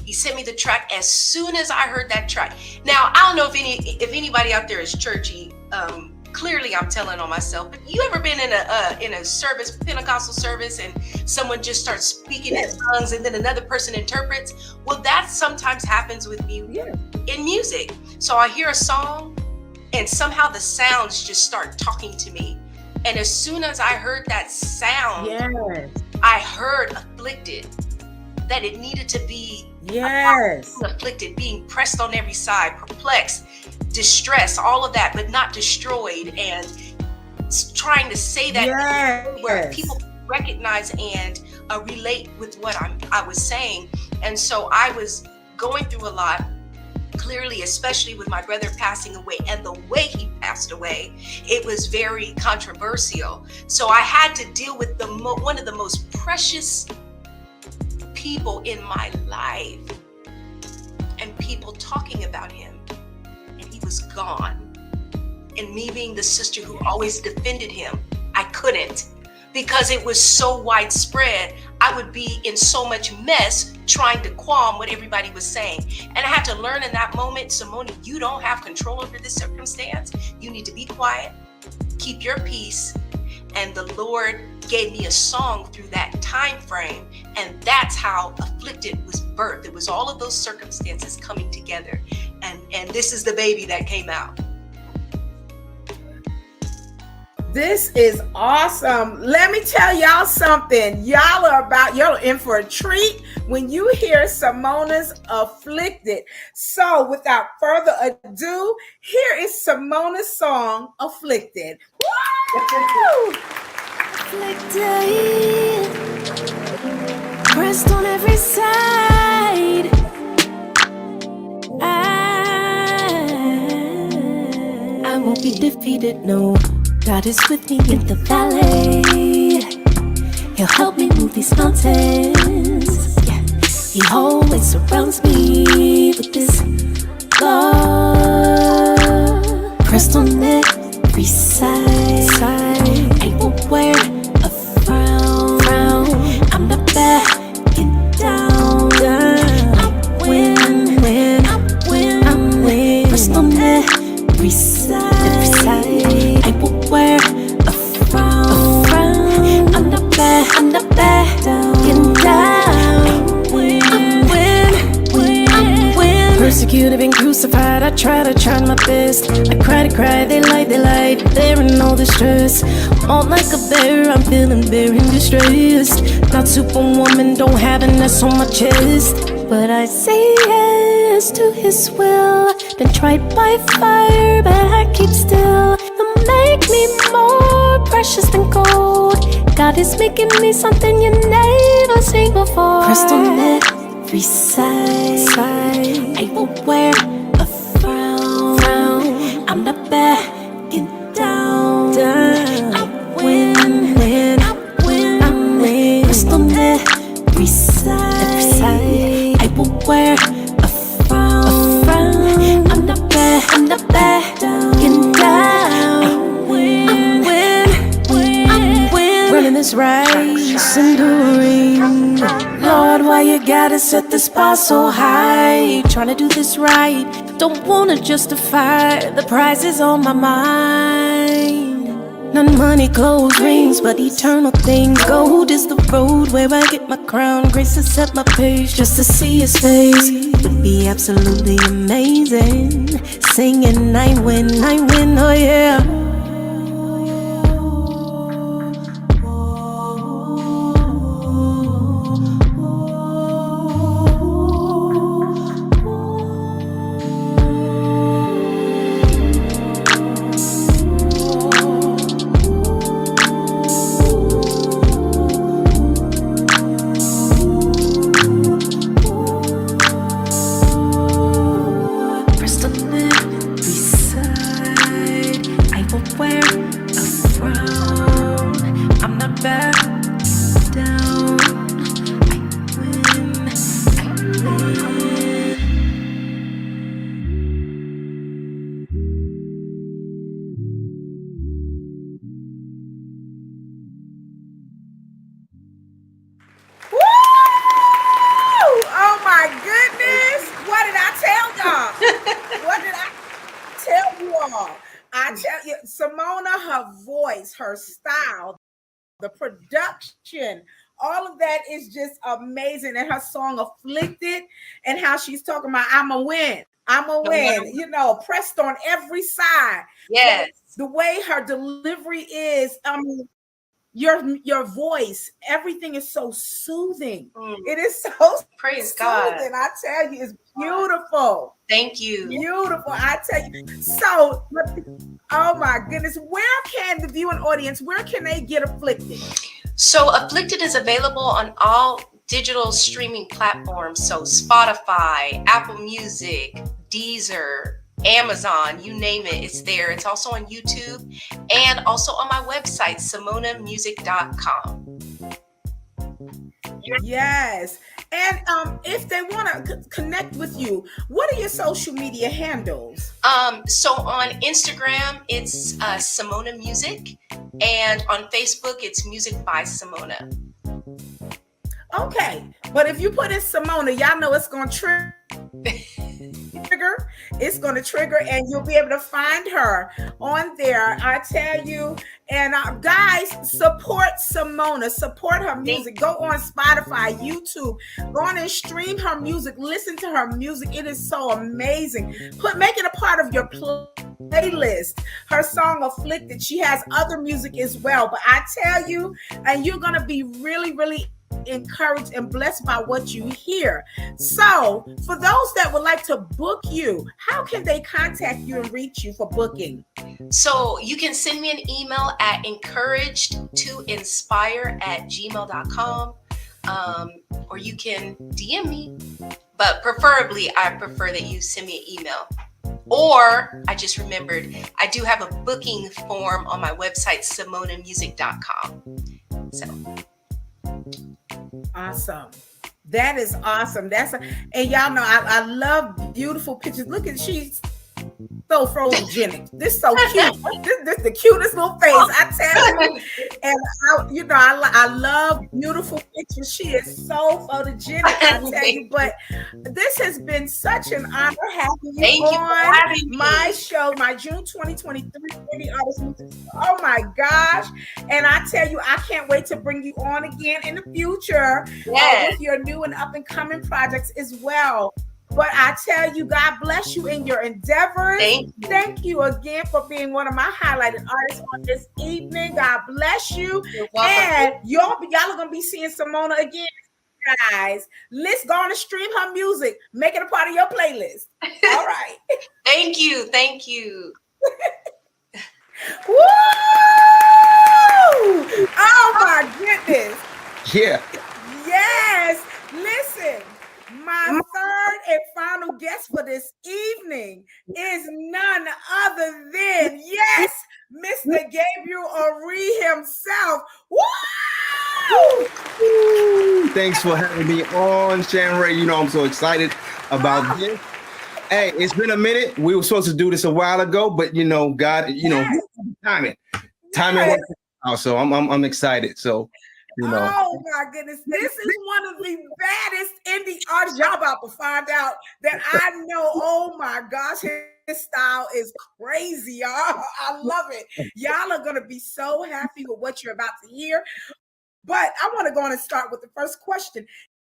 he sent me the track as soon as I heard that track. Now, I don't know if anybody out there is churchy. Clearly I'm telling on myself, but you ever been in a service, Pentecostal service, and someone just starts speaking in tongues and then another person interprets? Well, that sometimes happens with me in music. So I hear a song and somehow the sounds just start talking to me. And as soon as I heard that sound, I heard afflicted, that it needed to be afflicted, being pressed on every side, perplexed, distress, all of that, but not destroyed, and trying to say that where people recognize and relate with what I was saying. And so I was going through a lot, clearly, especially with my brother passing away, and the way he passed away, it was very controversial. So I had to deal with one of the most precious people in my life, and people talking about him. Was gone. And me being the sister who always defended him, I couldn't, because it was so widespread. I would be in so much mess trying to qualm what everybody was saying. And I had to learn in that moment, Samona, you don't have control over this circumstance. You need to be quiet, keep your peace. And the Lord gave me a song through that time frame. And that's how Afflicted was birthed. It was all of those circumstances coming together. And this is the baby that came out. This is awesome. Let me tell y'all something. Y'all in for a treat when you hear Samona's Afflicted. So without further ado, here is Samona's song, Afflicted. Woo! Afflicted, pressed on every side. I won't be defeated, no. God is with me in the valley. He'll help me move these mountains. Yeah. He always surrounds me with this love. Pressed on every side. I won't wear a frown. I'm not backing down. I win. Pressed on every side. I won't wear a frown. I'm not backing down. I win. Persecuted and crucified, I try my best. I cry, they lie, they're in all distress. All like a bear, I'm feeling bare and distressed. Not superwoman, don't have an S on my chest. But I say yes to his will. Been tried by fire, but I keep still. He'll make me more precious than gold. God is making me something you never seen before. Pressed on every three sides. I won't wear a frown. I'm not backing down. I win. Rest on every side. I won't wear a frown. I'm not backing down. I win. Running this race, enduring. Lord, why you gotta set the bar so high? Trying to do this right, don't wanna justify. The price is on my mind. Not money, clothes, rings, but eternal things. Gold is the road where I get my crown. Grace to set my pace, just to see his face would be absolutely amazing. Singing, I win, oh yeah. Samona, her voice, her style, the production, all of that is just amazing. And her song Afflicted, and how she's talking about I'ma win, you know, pressed on every side. Yes. The way her delivery is, your voice, everything is so soothing. It is so praise soothing. God. I tell you, it's beautiful. Thank you. Beautiful. I tell you. So, oh my goodness, where can the viewing audience, where can they get Afflicted? So Afflicted is available on all digital streaming platforms. So Spotify, Apple Music, Deezer, Amazon, you name it, it's there. It's also on YouTube and also on my website, samonamusic.com. Yes. And if they want to connect with you, what are your social media handles? So on Instagram, it's Samona Music, and on Facebook, it's Music by Samona. Okay, but if you put in Samona, y'all know it's going to trigger. It's going to trigger, and you'll be able to find her on there. I tell you. And guys, support Samona, support her music. Go on Spotify, YouTube, go on and stream her music. Listen to her music. It is so amazing. Make it a part of your playlist. Her song Afflicted. She has other music as well. But I tell you, and you're going to be really, really encouraged and blessed by what you hear. So for those that would like to book you, how can they contact you and reach you for booking? So you can send me an email at encouragedtoinspire@gmail.com, or you can DM me, but preferably I prefer that you send me an email. Or I just remembered, I do have a booking form on my website, samonamusic.com. So awesome. That is awesome. And y'all know I love beautiful pictures. Look at, she's so photogenic. This is so cute. This is the cutest little face, I tell you. And I love beautiful pictures. She is so photogenic, I tell you. But this has been such an honor having you on my show, my June 2023 Indie Artist Music. Oh my gosh. And I tell you, I can't wait to bring you on again in the future with your new and up and coming projects as well. But I tell you, God bless you in your endeavors. Thank you again for being one of my highlighted artists on this evening. God bless you. And y'all are going to be seeing Samona again, guys. Let's go on and stream her music. Make it a part of your playlist. All right. Thank you. Thank you. Woo! Oh, my goodness. Yeah. Yes. Listen. My third and final guest for this evening is none other than, yes, Mr. Gabriel Oree himself. Woo! Thanks for having me on, Shanrae. You know, I'm so excited about this. Hey, it's been a minute. We were supposed to do this a while ago, but you know, God, you know, timing works out. So I'm excited. So, you know. Oh my goodness, this is one of the baddest indie artists. Y'all about to find out that I know. Oh my gosh, his style is crazy, y'all. I love it. Y'all are gonna be so happy with what you're about to hear. But I want to go on and start with the first question.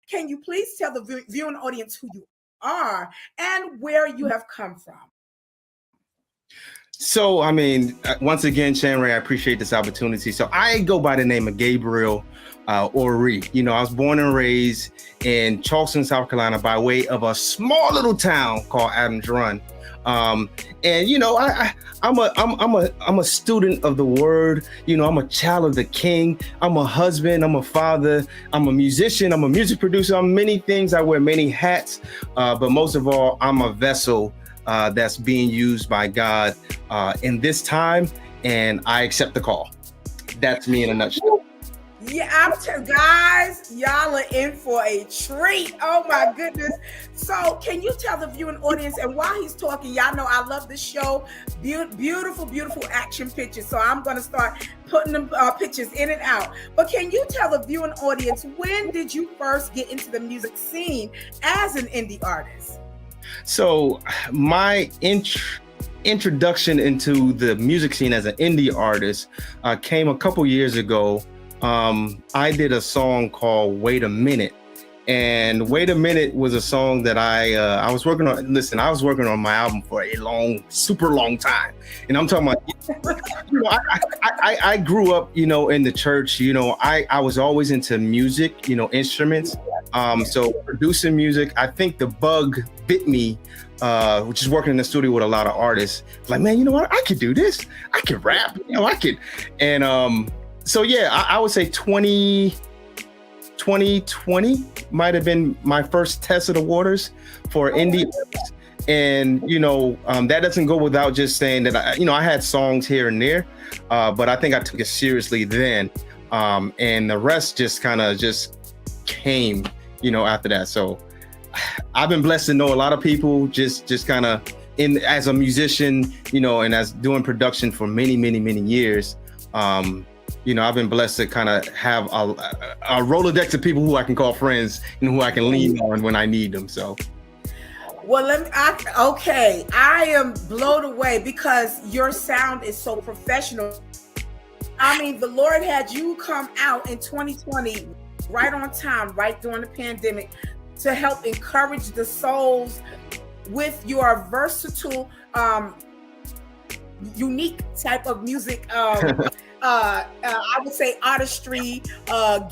Can you please tell the viewing audience who you are and where you have come from? So, I mean, once again, Shanrae, I appreciate this opportunity. So I go by the name of Gabriel Oree. You know, I was born and raised in Charleston, South Carolina, by way of a small little town called Adams Run. And you know, I'm a student of the word. You know, I'm a child of the King. I'm a husband. I'm a father. I'm a musician. I'm a music producer. I'm many things. I wear many hats. But most of all, I'm a vessel that's being used by God in this time, and I accept the call. That's me in a nutshell. Yeah, guys, y'all are in for a treat. Oh my goodness. So can you tell the viewing audience, and while he's talking, y'all know I love this show, beautiful, beautiful action pictures. So I'm going to start putting them pictures in and out. But can you tell the viewing audience, when did you first get into the music scene as an indie artist? So my introduction into the music scene as an indie artist came a couple years ago. I did a song called Wait a Minute, and Wait a Minute was a song that I was working on. Listen, I was working on my album for a super long time, and I'm talking about, you know, I grew up, you know, in the church. You know, I was always into music, you know, instruments. So producing music, I think the bug bit me, which is working in the studio with a lot of artists. Like, man, you know what? I could do this. I could rap. You know, I could, and so yeah, I would say 2020 might have been my first test of the waters for indie artists. And you know, that doesn't go without just saying that I had songs here and there, but I think I took it seriously then, and the rest just kind of just came, you know, after that. So I've been blessed to know a lot of people just kind of as a musician, you know, and as doing production for many years. You know, I've been blessed to kind of have a Rolodex of people who I can call friends and who I can lean on when I need them. So, well, I am blown away because your sound is so professional. I mean, the Lord had you come out in 2020, right on time, right during the pandemic, to help encourage the souls with your versatile, unique type of music. I would say artistry,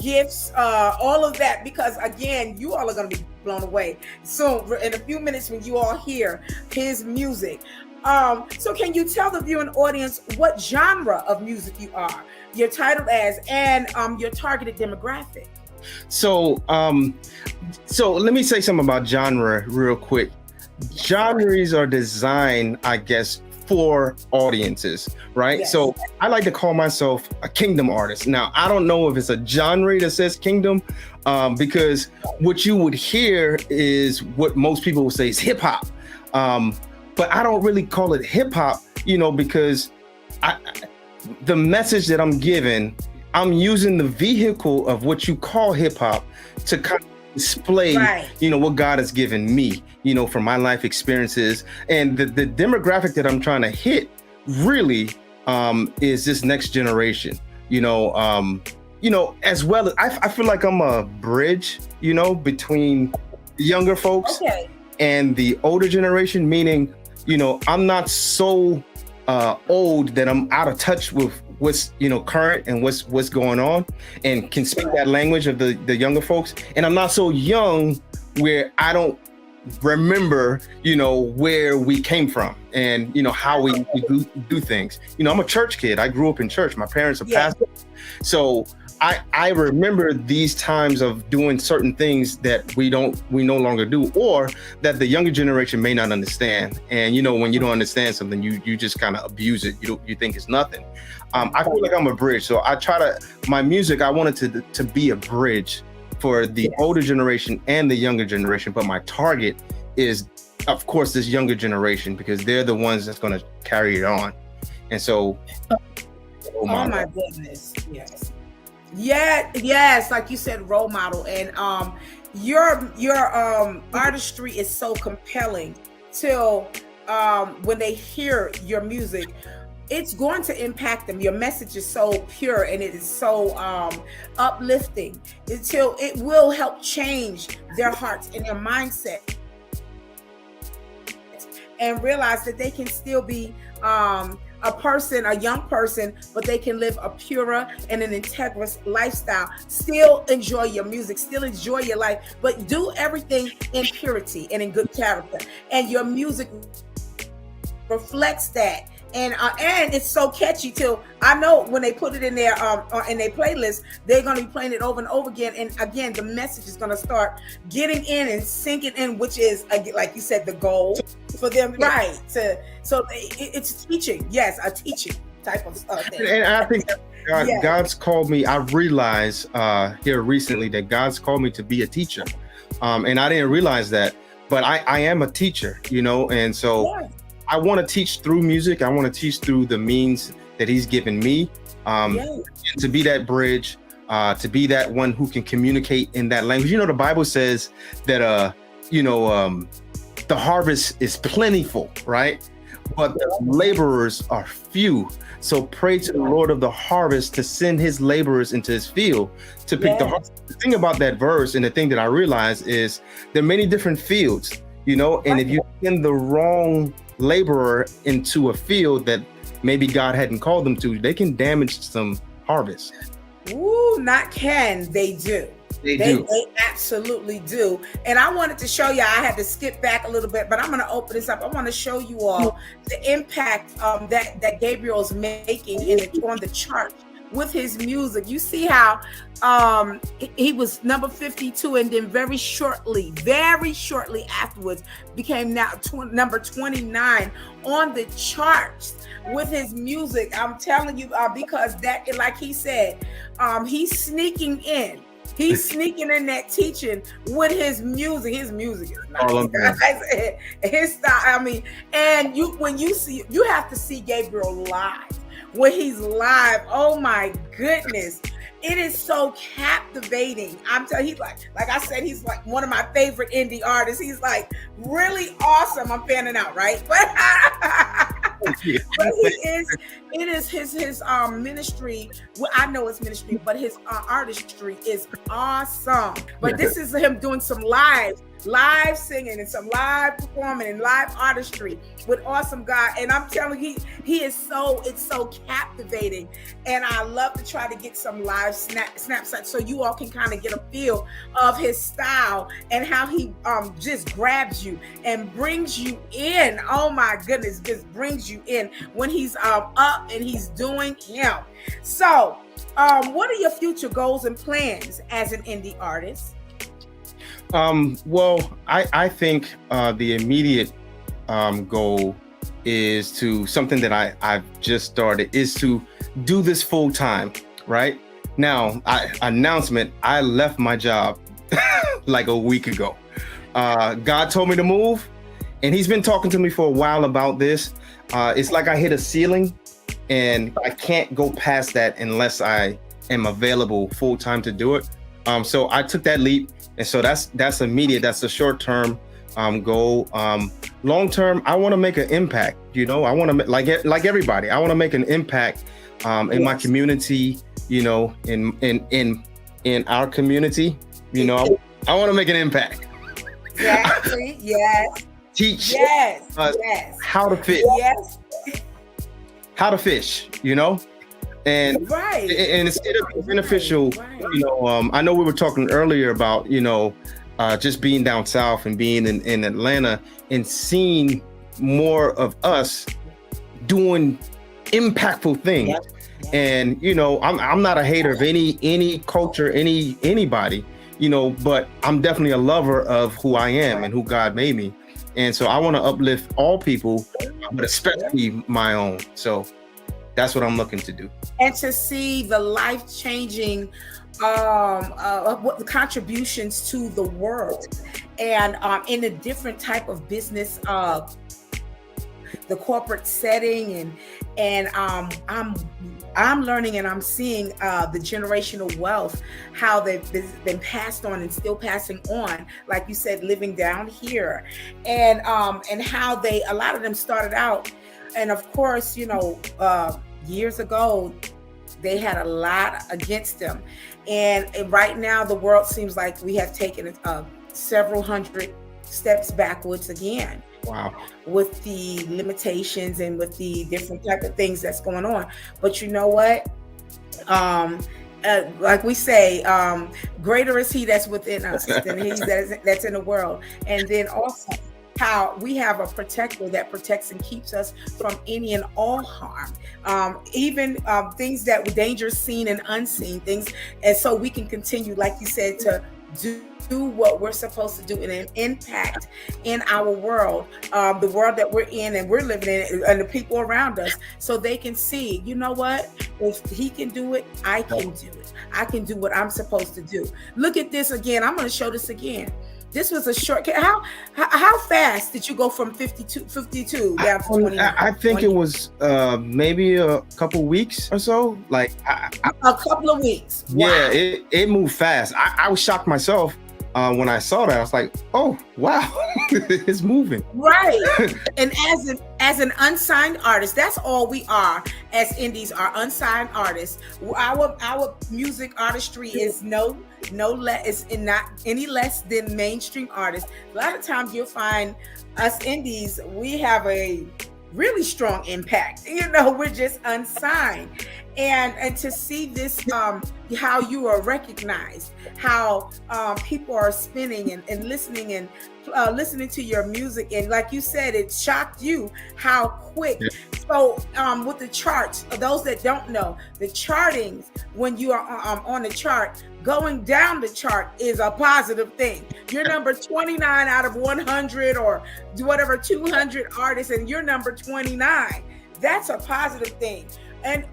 gifts, all of that, because again, you all are going to be blown away soon in a few minutes when you all hear his music. So can you tell the viewing audience what genre of music you are, your title as, and your targeted demographic? So let me say something about genre real quick. Genres are designed, I guess, for audiences, right? Yes. So I like to call myself a kingdom artist. Now, I don't know if it's a genre that says kingdom, because what you would hear is what most people would say is hip hop. But I don't really call it hip hop, you know, because the message that I'm giving, I'm using the vehicle of what you call hip hop to kind of display, right, you know, what God has given me, you know, from my life experiences. And the demographic that I'm trying to hit really is this next generation, you know, as well as I feel like I'm a bridge, you know, between the younger folks and the older generation, meaning, you know, I'm not so old that I'm out of touch with what's, you know, current and what's going on, and can speak that language of the younger folks. And I'm not so young where I don't remember, you know, where we came from and, you know, how we do things. You know, I'm a church kid. I grew up in church. My parents are pastors. So I remember these times of doing certain things that we no longer do, or that the younger generation may not understand. And when you don't understand something, you just kind of abuse it. You think it's nothing. I feel like I'm a bridge, so my music, I wanted to be a bridge for the older generation and the younger generation, but my target is, of course, this younger generation, because they're the ones that's going to carry it on. And so, oh my goodness, yes, like you said, role model. And your artistry is so compelling till when they hear your music, it's going to impact them. Your message is so pure and it is so uplifting until it will help change their hearts and their mindset, and realize that they can still be a young person, but they can live a purer and an integrous lifestyle. Still enjoy your music, still enjoy your life, but do everything in purity and in good character. And your music reflects that. And it's so catchy too. I know when they put it in their playlist, they're going to be playing it over and over again. And again, the message is going to start getting in and sinking in, which is, like you said, the goal for them, right? It's teaching, yes, a teaching type of thing. And I think God's called me. I realized here recently that God's called me to be a teacher, and I didn't realize that, but I am a teacher, and so. Yeah. I want to teach through music. I want to teach through the means that he's given me, and to be that bridge, to be that one who can communicate in that language. The Bible says that, the harvest is plentiful, right? But the laborers are few. So pray to the Lord of the harvest to send his laborers into his field to pick the harvest. The thing about that verse, and the thing that I realized, is there are many different fields, and if you send the wrong laborer into a field that maybe God hadn't called them to, they can damage some harvest. Ooh, not can, they do. They absolutely do. And I wanted to show you, I had to skip back a little bit, but I'm going to open this up. I want to show you all the impact that Gabriel's making on the chart with his music. You see how he was number 52, and then very shortly afterwards became number 29 on the charts with his music. I'm telling you, because that, like he said, he's sneaking in that teaching with his music. His music is nice. His style, and you have to see Gabriel live. When he's live, oh my goodness, it is so captivating. I'm telling you, he's like I said, he's like one of my favorite indie artists. He's like really awesome. I'm fanning out, right? But it is his ministry. Well, I know it's ministry, but his artistry is awesome. But this is him doing some live singing and some live performing and live artistry with awesome God. And I'm telling you, it's so captivating. And I love to try to get some live snapshots so you all can kind of get a feel of his style and how he just grabs you and brings you in. Oh my goodness, just brings you in when he's up and he's doing him. So what are your future goals and plans as an indie artist? Well, I think the immediate goal is to something that I've just started, is to do this full time, right? Now, announcement, I left my job like a week ago. God told me to move, and he's been talking to me for a while about this. It's like I hit a ceiling, and I can't go past that unless I am available full time to do it. So I took that leap. And so that's immediate. That's a short-term goal. Long-term, I want to make an impact. I want to like everybody. I want to make an impact in my community. In our community. I want to make an impact. Exactly. Yes. Teach us how to fish. Yes. How to fish. And instead of being beneficial, I know we were talking earlier about, just being down south and being in Atlanta and seeing more of us doing impactful things. And I'm not a hater of any culture, anybody, but I'm definitely a lover of who I am and who God made me. And so I want to uplift all people, but especially my own. So that's what I'm looking to do. And to see the life-changing what the contributions to the world, and in a different type of business, the corporate setting, and I'm learning and I'm seeing the generational wealth, how they've been passed on and still passing on, like you said, living down here, and how a lot of them started out, and of course, years ago, they had a lot against them. And right now, the world seems like we have taken several hundred steps backwards again. Wow. With the limitations and with the different type of things that's going on. But you know what? Like we say, greater is he that's within us than he that's in the world. And then also, how we have a protector that protects and keeps us from any and all harm, even things that were dangerous, seen and unseen things. And so we can continue, like you said, to do what we're supposed to do and an impact in our world, the world that we're in and we're living in, and the people around us, so they can see, you know what, if he can do it, I can do it. I can do what I'm supposed to do. Look at this again. I'm going to show this again. This was a short. How fast did you go from 52 down to 29? I think it was maybe a couple weeks or so. Like a couple of weeks. Wow. Yeah, it moved fast. I was shocked myself when I saw that. I was like, oh wow, it's moving. Right. And as an unsigned artist, that's all we are as indies, are unsigned artists. Our music artistry is no less, is not any less than mainstream artists. A lot of times you'll find us indies, we have a really strong impact. We're just unsigned. And to see this, how you are recognized, how people are spinning and listening and listening to your music. And like you said, it shocked you how quick. Yeah. So with the charts, those that don't know, the chartings, when you are on the chart, going down the chart is a positive thing. You're number 29 out of 100 or whatever, 200 artists, and you're number 29. That's a positive thing.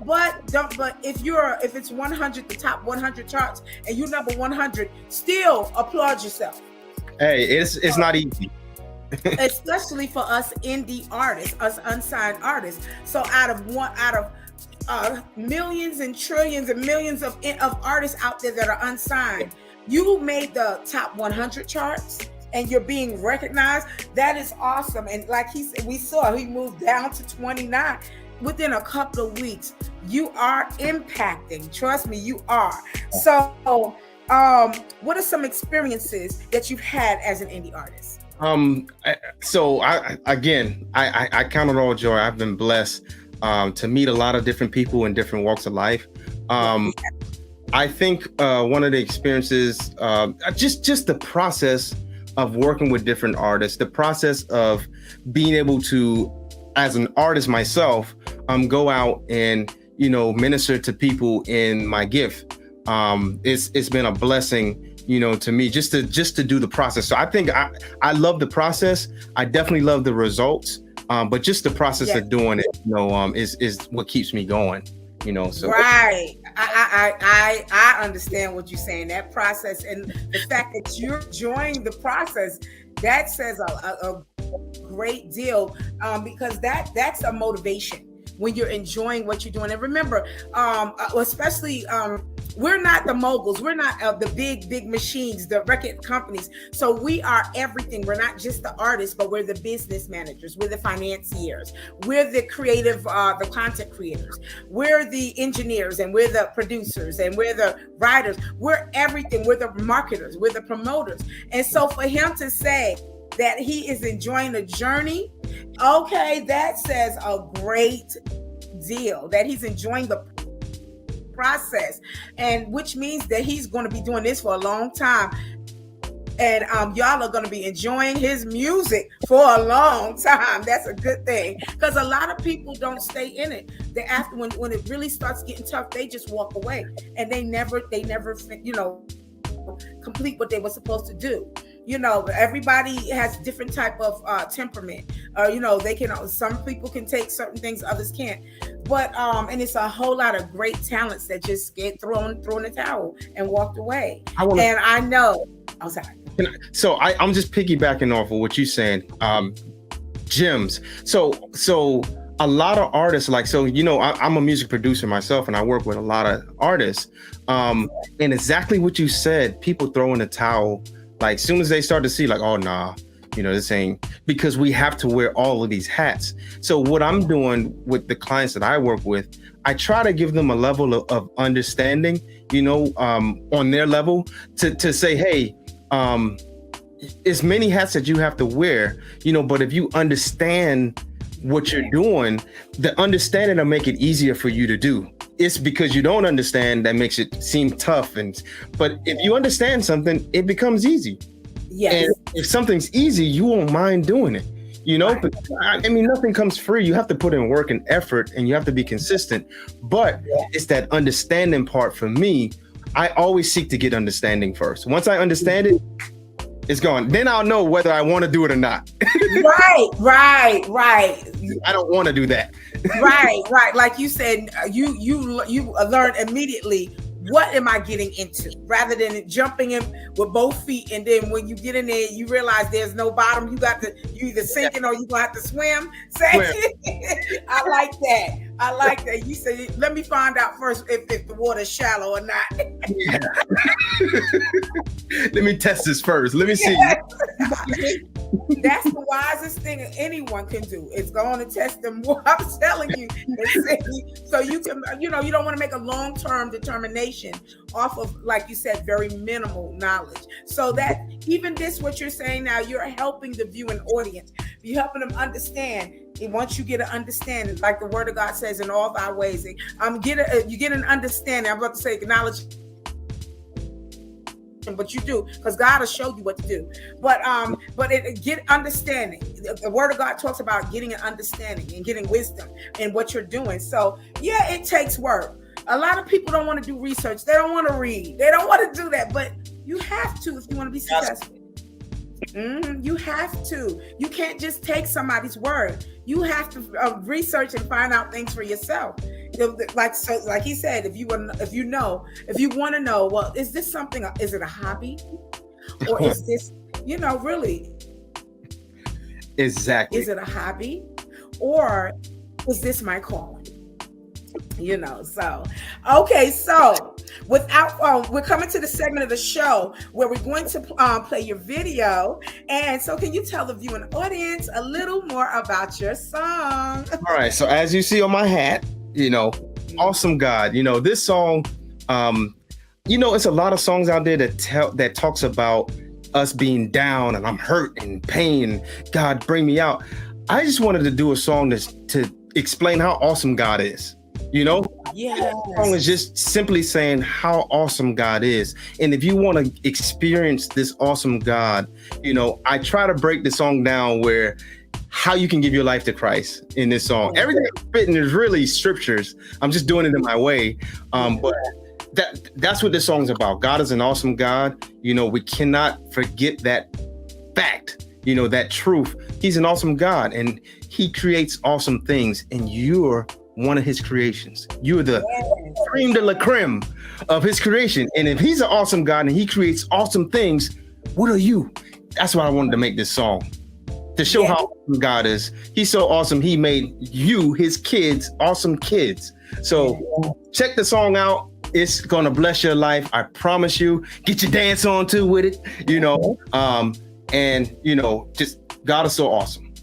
But if it's 100, the top 100 charts, and you're number 100, still applaud yourself. Hey, it's not easy. Especially for us indie artists, us unsigned artists. So out of millions and trillions and millions of artists out there that are unsigned, you made the top 100 charts and you're being recognized. That is awesome. And like we saw, he moved down to 29. Within a couple of weeks, you are impacting. Trust me, you are. So what are some experiences that you've had as an indie artist? So I count it all joy. I've been blessed to meet a lot of different people in different walks of life. I think one of the experiences, just the process of working with different artists, the process of being able to, as an artist myself, go out and minister to people in my gift. It's been a blessing, to me, just to do the process. So I think I love the process. I definitely love the results. But just the process of doing it, is what keeps me going. So right. I understand what you're saying. That process and the fact that you're enjoying the process, that says a great deal, because that's a motivation when you're enjoying what you're doing. And remember, especially we're not the moguls, we're not the big machines, the record companies. So we are everything. We're not just the artists, but we're the business managers, we're the financiers, we're the creative, the content creators, we're the engineers, and we're the producers, and we're the writers. We're everything. We're the marketers, we're the promoters. And so for him to say that he is enjoying the journey, okay, that says a great deal, that he's enjoying the process, and which means that he's going to be doing this for a long time. And y'all are going to be enjoying his music for a long time. That's a good thing, because a lot of people don't stay in it. They after when it really starts getting tough, they just walk away, and they never complete what they were supposed to do. Everybody has different type of temperament. They can. Some people can take certain things, others can't. But and it's a whole lot of great talents that just get thrown in the towel and walked away. I know. I'm sorry. So I'm just piggybacking off of what you're saying. Gems. So a lot of artists, I'm a music producer myself, and I work with a lot of artists. And exactly what you said, people throw in the towel. Like, soon as they start to see, like, oh, nah, this ain't, because we have to wear all of these hats. So what I'm doing with the clients that I work with, I try to give them a level of understanding, on their level to say, hey, it's many hats that you have to wear, but if you understand what you're doing, the understanding will make it easier for you to do. It's because you don't understand that makes it seem tough. But if you understand something, it becomes easy. Yes. And if something's easy, you won't mind doing it. Right. But, I mean, nothing comes free. You have to put in work and effort, and you have to be consistent. But it's that understanding part for me. I always seek to get understanding first. Once I understand it, it's gone. Then I'll know whether I want to do it or not. Right. I don't want to do that. Right. Like you said, you learn immediately, what am I getting into, rather than jumping in with both feet. And then when you get in there, you realize there's no bottom. You either sinking or you gonna have to swim. I like that. You said, let me find out first if the water's shallow or not. Yeah. Let me test this first. Let me see. That's the wisest thing anyone can do. It's going to test them. I'm telling you. So you can, you don't want to make a long-term determination off of, like you said, very minimal knowledge. So that even what you're saying now, you're helping the viewing audience. You're helping them understand. And once you get an understanding, like the Word of God says, in all thy ways, you get an understanding. I'm about to say knowledge. But you do, because God will show you what to do. But get understanding. The Word of God talks about getting an understanding and getting wisdom in what you're doing. So yeah, it takes work. A lot of people don't want to do research. They don't want to read. They don't want to do that. But you have to if you want to be successful. You have to. You can't just take somebody's word. You have to research and find out things for yourself. Like he said, if you want to know, well, is this something? Is it a hobby, or is this, really? Exactly. Is it a hobby, or is this my calling? So okay. So we're coming to the segment of the show where we're going to play your video. And so can you tell the viewing audience a little more about your song? All right. So as you see on my hat, Awesome God, this song, it's a lot of songs out there that talks about us being down and I'm hurt and pain. God, bring me out. I just wanted to do a song to explain how awesome God is. Yeah. The song is just simply saying how awesome God is. And if you want to experience this awesome God, I try to break the song down where how you can give your life to Christ in this song. Everything that's written is really scriptures. I'm just doing it in my way. But that's what this song's about. God is an awesome God. We cannot forget that fact, that truth. He's an awesome God, and he creates awesome things, and you're one of his creations. You're the creme de la creme of his creation. And if he's an awesome God and he creates awesome things, what are you? That's why I wanted to make this song, to show how awesome God is. He's so awesome. He made you, his kids, awesome kids. So check the song out. It's going to bless your life. I promise you. Get your dance on too with it, just God is so awesome.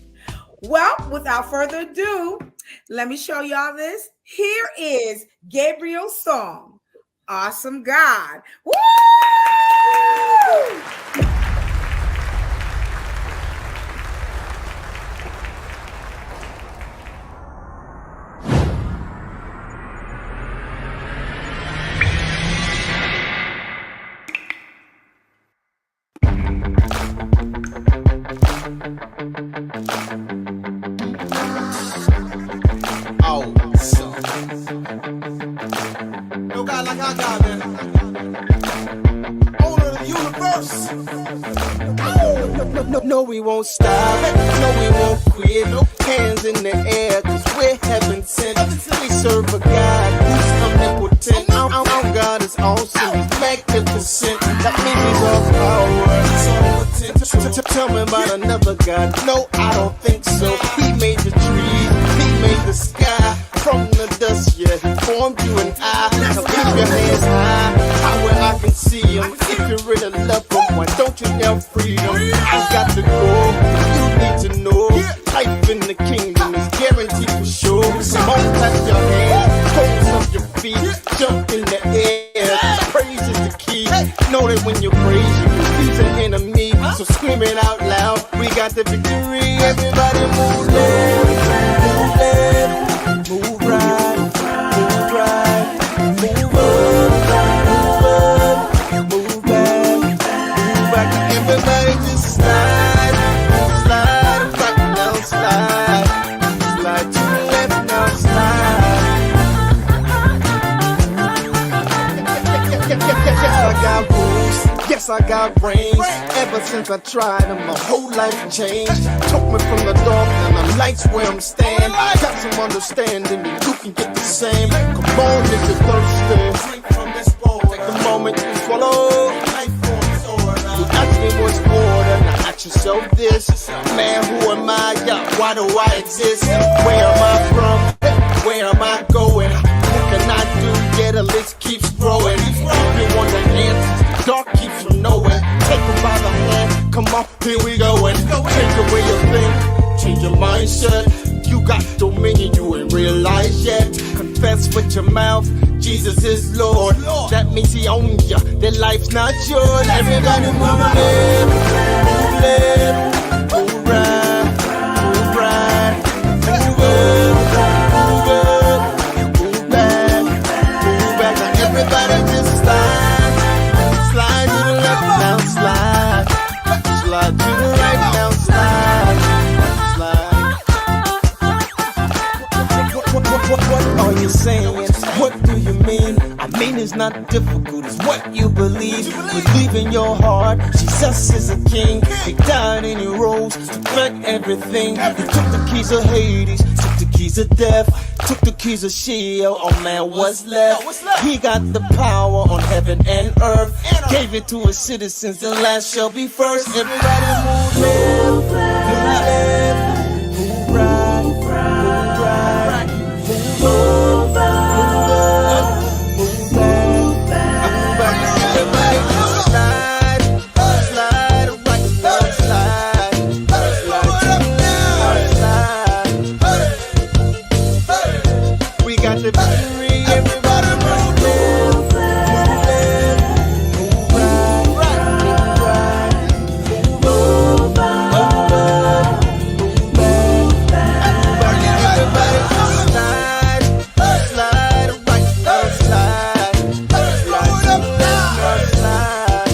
Well, without further ado, let me show y'all this. Here is Gabriel's song, Awesome God. Woo! No, we won't stop. No, we won't quit. Hands in the air, cause we're heaven sent. We serve a God who's omnipotent. Our God is awesome, he's magnificent. That means he's all power. Tell me about another God. No, I don't think so. He made the trees, he made the sky. From the dust, yeah, he formed you and I. Now keep your hands high, high where I can see him. If you really love him, why don't you yell freedom? I got to go, you need to know. Life in the kingdom is guaranteed for sure. So on, clap your hands, hold up your feet, jump in the air. Praise is the key. Know that when you praise, you defeat the enemy. So scream it out loud, we got the victory. Everybody move left, move left. Move right, move right, move up, move back, everybody just slide, slide, right now slide, slide to the left now slide. Yes, I got rules, yes I got brains. Ever since I tried them, my whole life changed. Took me from the dark and the lights where I'm staying. Got some understanding that you can get the same. Come on if you're thirsty, drink from this bowl. Take the moment you swallow. Life forms order. You ask me what's order, now ask yourself this. Man, who am I? Yeah, why do I exist? Where am I from? Where am I going? What can I do? Yeah, the list keeps growing. If you want the answers, the dark keeps from knowing. Take them by the hand, come on, here we go. And change the way you think, change your mindset. You got dominion you ain't realized yet. Confess with your mouth, Jesus is Lord. That means he owns you, that life's not yours. Everybody move left, move left, move right, move right, move up, move back, move back. Now everybody just slide, slide to the left now, slide, slide to the right now, slide, slide. What are you saying? What do you mean? I mean it's not difficult, it's what you believe. Believe in your heart, Jesus is a king. He died and he rose to correct everything. He took the keys of Hades, took the keys of death, took the keys of Sheol. Oh man, what's left? He got the power on heaven and earth. Gave it to his citizens, the last shall be first. Everybody move left, move left, move right, move right, move up, move back, move back. Everybody just slide, slide right now, slide, slide to the left, slide. We got the victory. Everybody move left, move left, move right, move right, move up, move back. Everybody just slide, slide right now, slide, slide to the left, slide.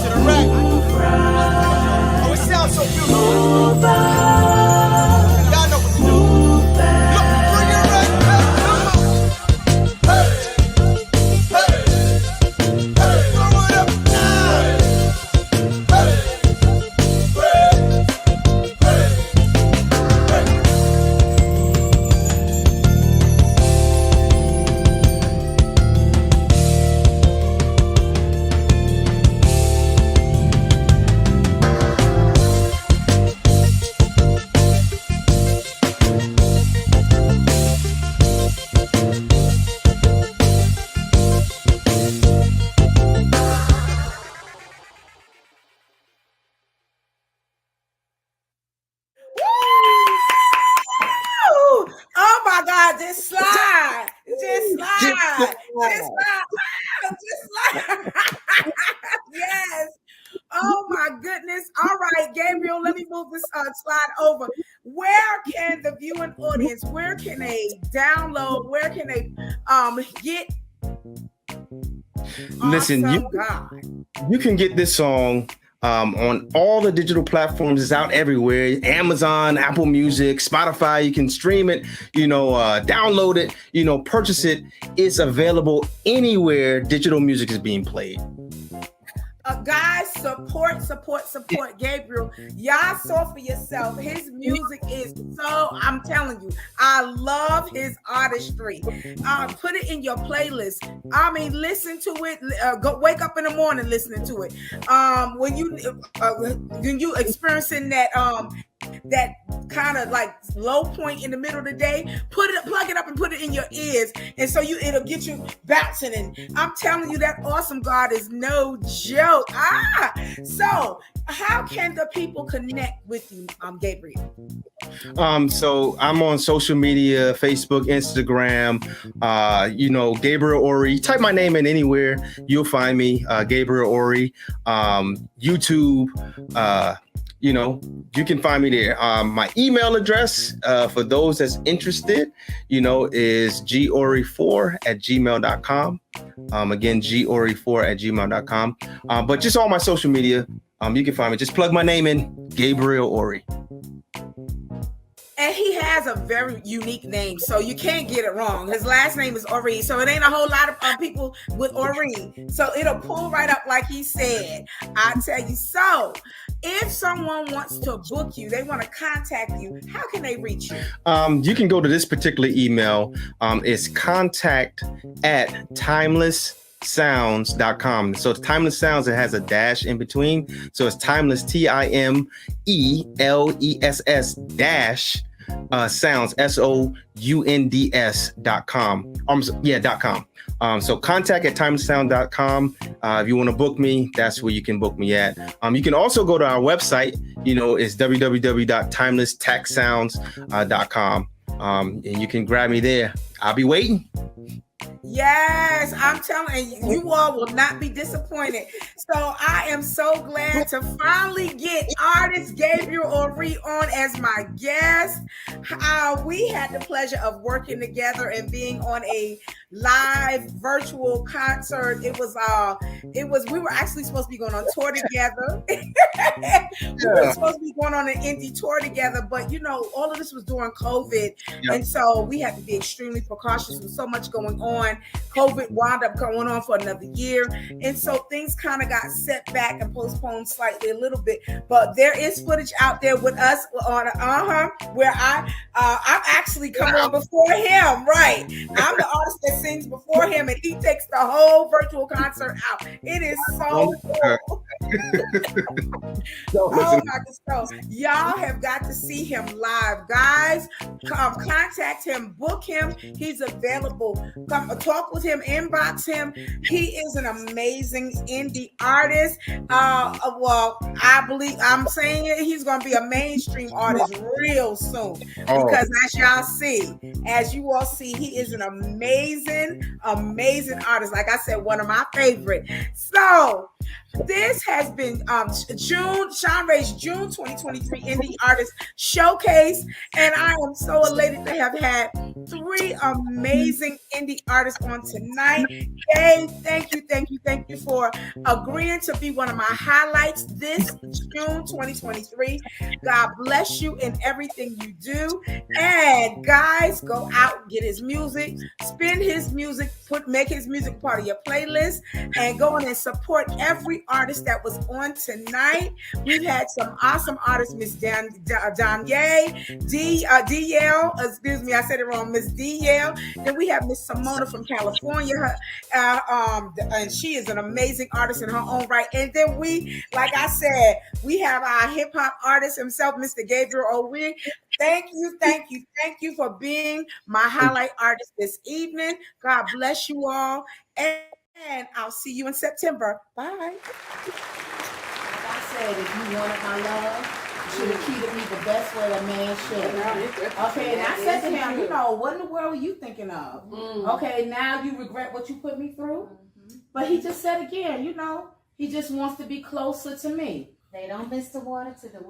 To the right. Oh, it sounds so beautiful. Y'all know what to do. Look, bring it right back. Hey, hey, hey, throw it up now. Hey, Woo! Oh my God, just slide. Just slide. Just slide. Just slide. Yes. Oh my goodness. All right, Gabriel, let me move this slide over. Where can the viewing audience, where can they download, where can they get Listen, Awesome God? you can get this song on all the digital platforms. It's out everywhere. Amazon, Apple Music, Spotify. You can stream it, download it, purchase it. It's available anywhere digital music is being played. Guys, support Gabriel. Y'all saw for yourself. His music is I'm telling you, I love his artistry. Put it in your playlist. I mean, listen to it. Go wake up in the morning listening to it. When you experiencing that kind of like low point in the middle of the day, plug it up and put it in your ears, and so it'll get you bouncing. And I'm telling you, that awesome God is no joke. So how can the people connect with you, Gabriel? So I'm on social media, Facebook, Instagram, Gabriel Oree. Type my name in anywhere, you'll find me, Gabriel Oree. YouTube, you can find me there. My email address, for those that's interested, is goree4@gmail.com. Again, goree4@gmail.com. But just all my social media, you can find me. Just plug my name in, Gabriel Oree. And he has a very unique name, so you can't get it wrong. His last name is Oree, so it ain't a whole lot of people with Oree. So it'll pull right up like he said. I tell you. So if someone wants to book you, they want to contact you, how can they reach you? You can go to this particular email. It's contact@timelesssounds.com. So it's Timeless Sounds. It has a dash in between. So it's Timeless, TIMELESS dash sounds, SOUNDS.com. .com. So contact@timelesssound.com. If you want to book me, that's where you can book me at. You can also go to our website. It's www.timelesstacksounds.com. And you can grab me there. I'll be waiting. Yes, I'm telling you, you all will not be disappointed. So I am so glad to finally get artist Gabriel Oree on as my guest. We had the pleasure of working together and being on a live virtual concert. We were actually supposed to be going on tour together. We were supposed to be going on an indie tour together, but all of this was during COVID. Yep. And so we had to be extremely precautious with so much going on. COVID wound up going on for another year. And so things kind of got set back and postponed slightly a little bit, but there is footage out there with us on where I've actually come on before him. Right. I'm the artist that sings before him, and he takes the whole virtual concert out. It is so cool. Oh my goodness. Y'all have got to see him live, guys. Contact him, book him. He's available. Come talk with him, inbox him. He is an amazing indie artist. Well, I believe I'm saying it. He's going to be a mainstream artist real soon because as you all see, he is an amazing artist. Like I said, one of my favorite. So this has been Shanrae's June 2023 Indie Artist Showcase, and I am so elated to have had 3 amazing indie artists on tonight. Dave, thank you for agreeing to be one of my highlights this June 2023. God bless you in everything you do. And guys, go out, get his music, spin his music, make his music part of your playlist, and go on and support every artist that was on tonight. We've had some awesome artists, Miss D.Yale, excuse me, I said it wrong, Miss D.Yale. Then we have Miss Samona from California, and she is an amazing artist in her own right. And then like I said, we have our hip hop artist himself, Mr. Gabriel Oree. Thank you for being my highlight artist this evening. God bless you all. And I'll see you in September. Bye. Like I said, if you wanted my love, you should have treated me the best way a man should. Okay, and I said to him, what in the world were you thinking of? Okay, now you regret what you put me through? But he just said again, he just wants to be closer to me. They don't miss the water to the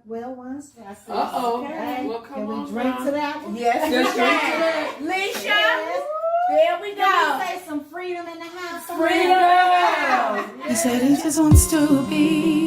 well ones. Okay. Well, can we drink to that one? Yes, we can. Leisha. Yes. There we go. Can we say some freedom in the house? Freedom. He said he just wants to be